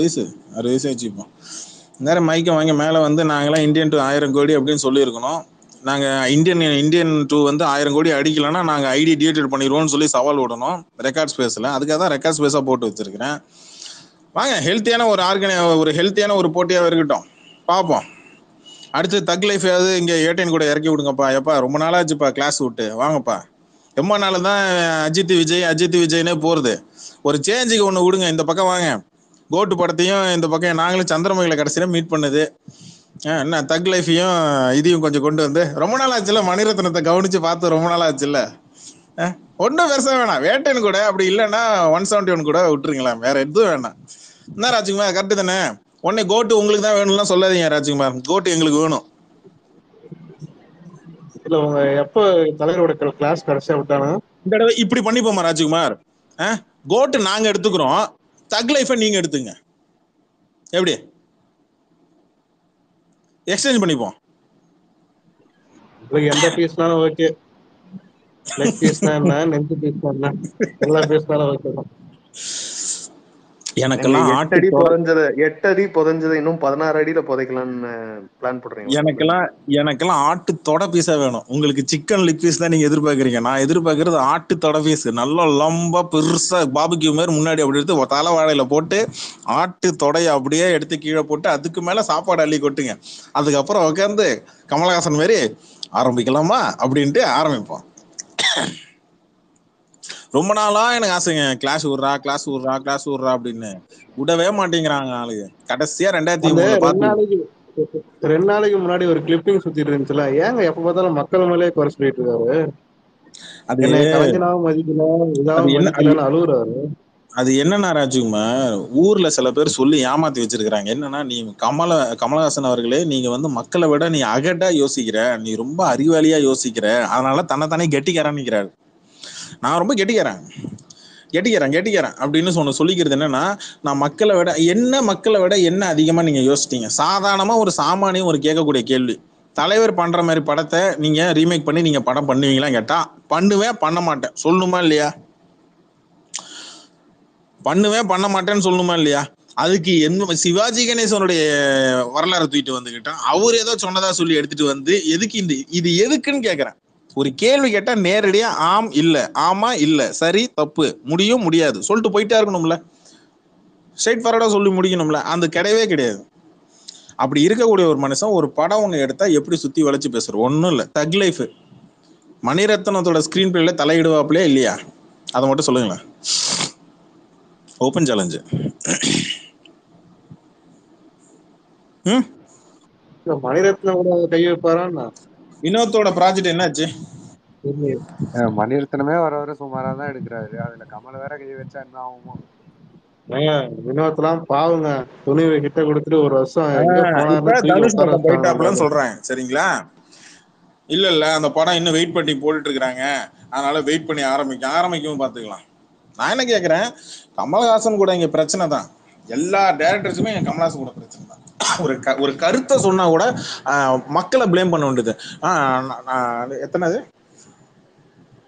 வயசு வச்சுப்போம். நேரம் மைக்க வாங்கி மேல வந்து நாங்களாம் இந்தியன் 2 1000 கோடி அப்படின்னு சொல்லியிருக்கணும். நாங்க இந்தியன் 2 வந்து 1000 கோடி அடிக்கலன்னா நாங்க ஐடி டிலீட் பண்ணிடுவோம்னு சொல்லி சவால் விடணும் ரெக்கார்ட் ஸ்பேஸ்ல. அதுக்காக தான் ரெக்கார்ட் ஸ்பேஸா போட்டு வச்சிருக்கிறேன். வாங்க, ஹெல்த்தியான ஒரு ஹெல்த்தியான ஒரு போட்டியாவே இருக்கட்டும், பார்ப்போம். அடுத்து தக் லைஃப் இங்க ஏடிஎன் கூட இறக்கி விடுங்கப்பா. எப்பா ரொம்ப நாளாச்சுப்பா கிளாஸ் விட்டு, வாங்கப்பா. ரொம்ப நாள் தான் அஜித் விஜய்னே போறது. ஒரு சேஞ்சுக்கு ஒண்ணு விடுங்க, இந்த பக்கம் வாங்க. கோட்டு படத்தையும் இந்த பக்கம் நாங்களும் சந்திரமுகில கடைசியில மீட் பண்ணுது. என்ன தக் லைஃபையும் இதையும் கொஞ்சம் கொண்டு வந்து, ரொம்ப நாள் ஆச்சுல்ல மணிரத்னத்தை கவனிச்சு பார்த்து ரொம்ப நாள் ஆச்சுல்ல. ஒன்றும் பெருசா வேணாம், வேட்டைன்னு கூட அப்படி இல்லைன்னா 171 கூட விட்டுருங்களா, வேற எதுவும் வேணாம். என்ன ராஜ்குமார் கரெக்டு தானே? உடனே கோட்டு உங்களுக்கு தான் வேணும்லாம் சொல்லாதீங்க ராஜ்குமார், கோட்டு எங்களுக்கு வேணும். இல்ல உங்க எப்ப தலைவரோட கிளாஸ் கடைசியா விட்டானா? இந்த தடவை இப்படி பண்ணிப்போமா ராஜ்குமார்? கோட்டு நாங்க எடுத்துக்கிறோம், தக் லைஃபை நீங்க எடுத்துங்க, எப்படி எக்ஸ்சேஞ்ச் பண்ணிப்போம்? எந்த பீஸ்னாலும் ஓகே, லெக் பீஸ்னா என்ன, நெஞ்சு பீஸ்னா என்ன, எல்லா பீஸ்னாலும் ஓகே தான். எனக்கெல்லாம் 8 அடி புதைஞ்சதை இன்னும் 16 அடியில புதைக்கலாம்னு பிளான் போடுறீங்க. எனக்கெல்லாம் ஆட்டு தொட பீஸா வேணும். உங்களுக்கு சிக்கன் லிக் பீஸ் தான் நீங்க எதிர்பார்க்கறீங்க. நான் எதிர்பார்க்கறது ஆட்டு தொட பீஸ். நல்லா லம்பா பெருசா பாபிக்யூ மாதிரி முன்னாடி அப்படி எடுத்து தலை வாழையில போட்டு ஆட்டு தொடைய அப்படியே எடுத்து கீழே போட்டு அதுக்கு மேல சாப்பாடு அள்ளி கொட்டுங்க. அதுக்கப்புறம் உட்காந்து கமலஹாசன் மாதிரி ஆரம்பிக்கலாமா அப்படின்ட்டு ஆரம்பிப்போம். ரொம்ப நாளா எனக்கு ஆசைங்க, கிளாஸ் விடுறா அப்படின்னு. விடவே மாட்டேங்கிறாங்க ஆளுங்க. கடைசியா 2003 2 நாளைக்கு முன்னாடி ஒரு கிளிப்பிங் சுத்திட்டு இருந்துச்சுல, ஏங்க எப்ப பார்த்தாலும் மக்கள் மேலே குறை சொல்லிட்டு இருக்காரு? அது என்னை கலைஞனாவும் மதிக்கல, இதாவும் மதிக்கலன்னு அழுகுறாரு. அது என்னன்னா ராஜ்குமார், ஊர்ல சில பேர் சொல்லி ஏமாத்தி வச்சிருக்காங்க. என்னன்னா, நீ கமலஹாசன் அவர்களே, நீங்க வந்து மக்களை விட நீ அகடா யோசிக்கிற, நீ ரொம்ப அறிவாளியா யோசிக்கிற, அதனால தன்னைத்தானே கெட்டிக்காரன்னுக்கிறாரு. நான் ரொம்ப கெட்டிக்கிறேன் அப்படின்னு சொல்லிக்கிறது என்னன்னா, நான் மக்களை விட என்ன அதிகமா நீங்க யோசிட்டீங்க. சாதாரணமா ஒரு சாமானியம் ஒரு கேட்கக்கூடிய கேள்வி, தலைவர் பண்ற மாதிரி படத்தை நீங்க ரீமேக் பண்ணி நீங்க படம் பண்ணுவீங்களா கேட்டா, பண்ணுவேன் பண்ண மாட்டேன் சொல்லணுமா இல்லையா? பண்ணுவேன் பண்ண மாட்டேன்னு சொல்லணுமா இல்லையா? அதுக்கு என்ன சிவாஜி கணேசனுடைய வரலாறு தூக்கிட்டு வந்துகிட்டா, அவர் ஏதோ சொன்னதா சொல்லி எடுத்துட்டு வந்து எதுக்கு இது எதுக்குன்னு கேக்குறேன். ஒரு கேள்வி கேட்டா நேரடியா ஆம் இல்ல, ஆமா இல்ல, சரி தப்பு, முடியும் முடியாது சொல்லிட்டு போயிட்டே இருக்கணும்ல. ஸ்ட்ரைட் ஃபார்வர்டா சொல்லி முடிக்கணும்ல. அந்த கிடையவே கிடையாது. அப்படி இருக்கக்கூடிய ஒரு மனுஷன் ஒரு படம் ஒண்ணு எடுத்தா எப்படி சுத்தி வளைச்சு பேசுற? ஒன்னும் இல்ல, தக் லைஃப். மணிரத்னத்தோட ஸ்கிரீன் பிளேல தலையிடுவாப்லையா இல்லையா? அதை மட்டும் சொல்லுங்களேன். Open challenge. மணிரத்னம் கூட கை வைப்பாரா? வினோத்தோட ப்ராஜெக்ட் என்னாச்சு? மணிரத்னமே வர சுமாரா தான் எடுக்கிறாரு. அதுல கமல் வேற கை வச்சா என்ன ஆகுமோ? வினோத்லாம் பாவுங்க, துணிவை கிட்ட கொடுத்துட்டு ஒரு வருஷம் சொல்றேன் சரிங்களா? இல்ல அந்த படம் இன்னும் வெயிட் பண்ணி போட்டுட்டு இருக்காங்க, அதனால வெயிட் பண்ணி ஆரம்பிக்கவும் பாத்துக்கலாம். நான் என்ன கேக்குறேன், கமல்ஹாசன் கூட இங்க பிரச்சனை தான். எல்லா டைரக்டர்ஸுமே கமல்ஹாசன் கூட பிரச்சனை தான். ஒரு கருத்தை சொன்னா கூட மக்களை பிளேம் பண்ண வேண்டியது. எத்தனை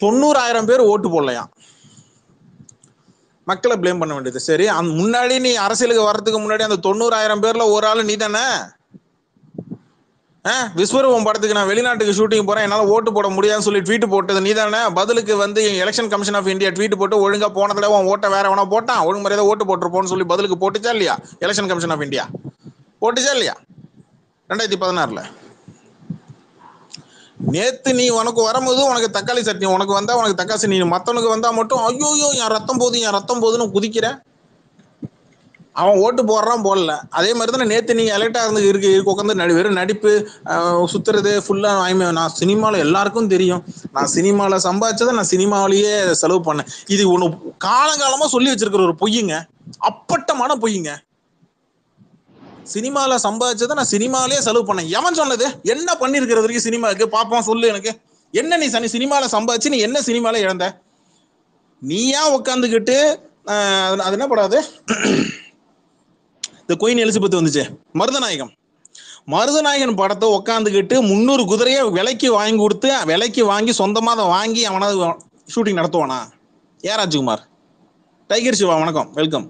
90,000 பேர் ஓட்டு போடலையா, மக்களை பிளேம் பண்ண வேண்டியது. சரி, அந்த முன்னாடி நீ அரசியலுக்கு வர்றதுக்கு முன்னாடி அந்த 90,000 பேர்ல ஒரு ஆளு நீ தானே. விஸ்வரூபம் படத்துக்கு நான் வெளிநாட்டுக்கு ஷூட்டிங் போறேன், என்னால ஓட்டு போட முடியாதுன்னு சொல்லி ட்வீட் போட்டது நீ தானே. பதிலுக்கு வந்து election commission of India tweet போட்டு ஒழுங்கா போன தடவை ஓட்ட வேற எவனா போட்டான், ஒழுங்கு முறையாக ஓட்டு போட்டுருப்போன்னு சொல்லி பதிலுக்கு போட்டுச்சா இல்லையா? எலெக்ஷன் கமிஷன் ஆஃப் இந்தியா போட்டுச்சா இல்லையா 2016? நேத்து நீ உனக்கு வரும்போது உனக்கு தக்காளி சட்னி உனக்கு வந்தா உனக்கு தக்காளி சட்னி, மத்தவனுக்கு வந்தா மட்டும் ஐயோ என் ரத்தம் போகுதுன்னு குதிக்கிற. அவன் ஓட்டு போடுறான் போடல. அதே மாதிரி தானே நேத்து நீங்க எலெக்டா இருக்கு உட்காந்து வெறும் நடிப்பு சுத்துறது ஃபுல்லா. நான் சினிமால எல்லாருக்கும் தெரியும், நான் சினிமால சம்பாதிச்சதை நான் சினிமாவிலேயே செலவு பண்ணேன். இது ஒண்ணு காலங்காலமா சொல்லி வச்சிருக்கிற ஒரு பொய்யுங்க, அப்பட்டமான பொய்யுங்க. சினிமால சம்பாதிச்சதை நான் சினிமாவிலேயே செலவு பண்ணேன். எவன் சொன்னது? என்ன பண்ணிருக்கிறது வரைக்கும் சினிமாவுக்கு பாப்போம் சொல்லு எனக்கு. என்ன நீ சினிமால சம்பாதிச்சு நீ என்ன சினிமால இழந்த? நீயா உட்காந்துக்கிட்டு அது என்ன படாது, இந்த குயின் எலிசபெத் வந்துச்சு, மருதநாயகன் படத்தை உட்காந்துக்கிட்டு 300 குதிரையை விலைக்கு வாங்கி சொந்தமா அதை வாங்கி அவனாவது ஷூட்டிங் நடத்துவானா? ஏ ராஜ்குமார். டைகர் சிவா வணக்கம், வெல்கம்.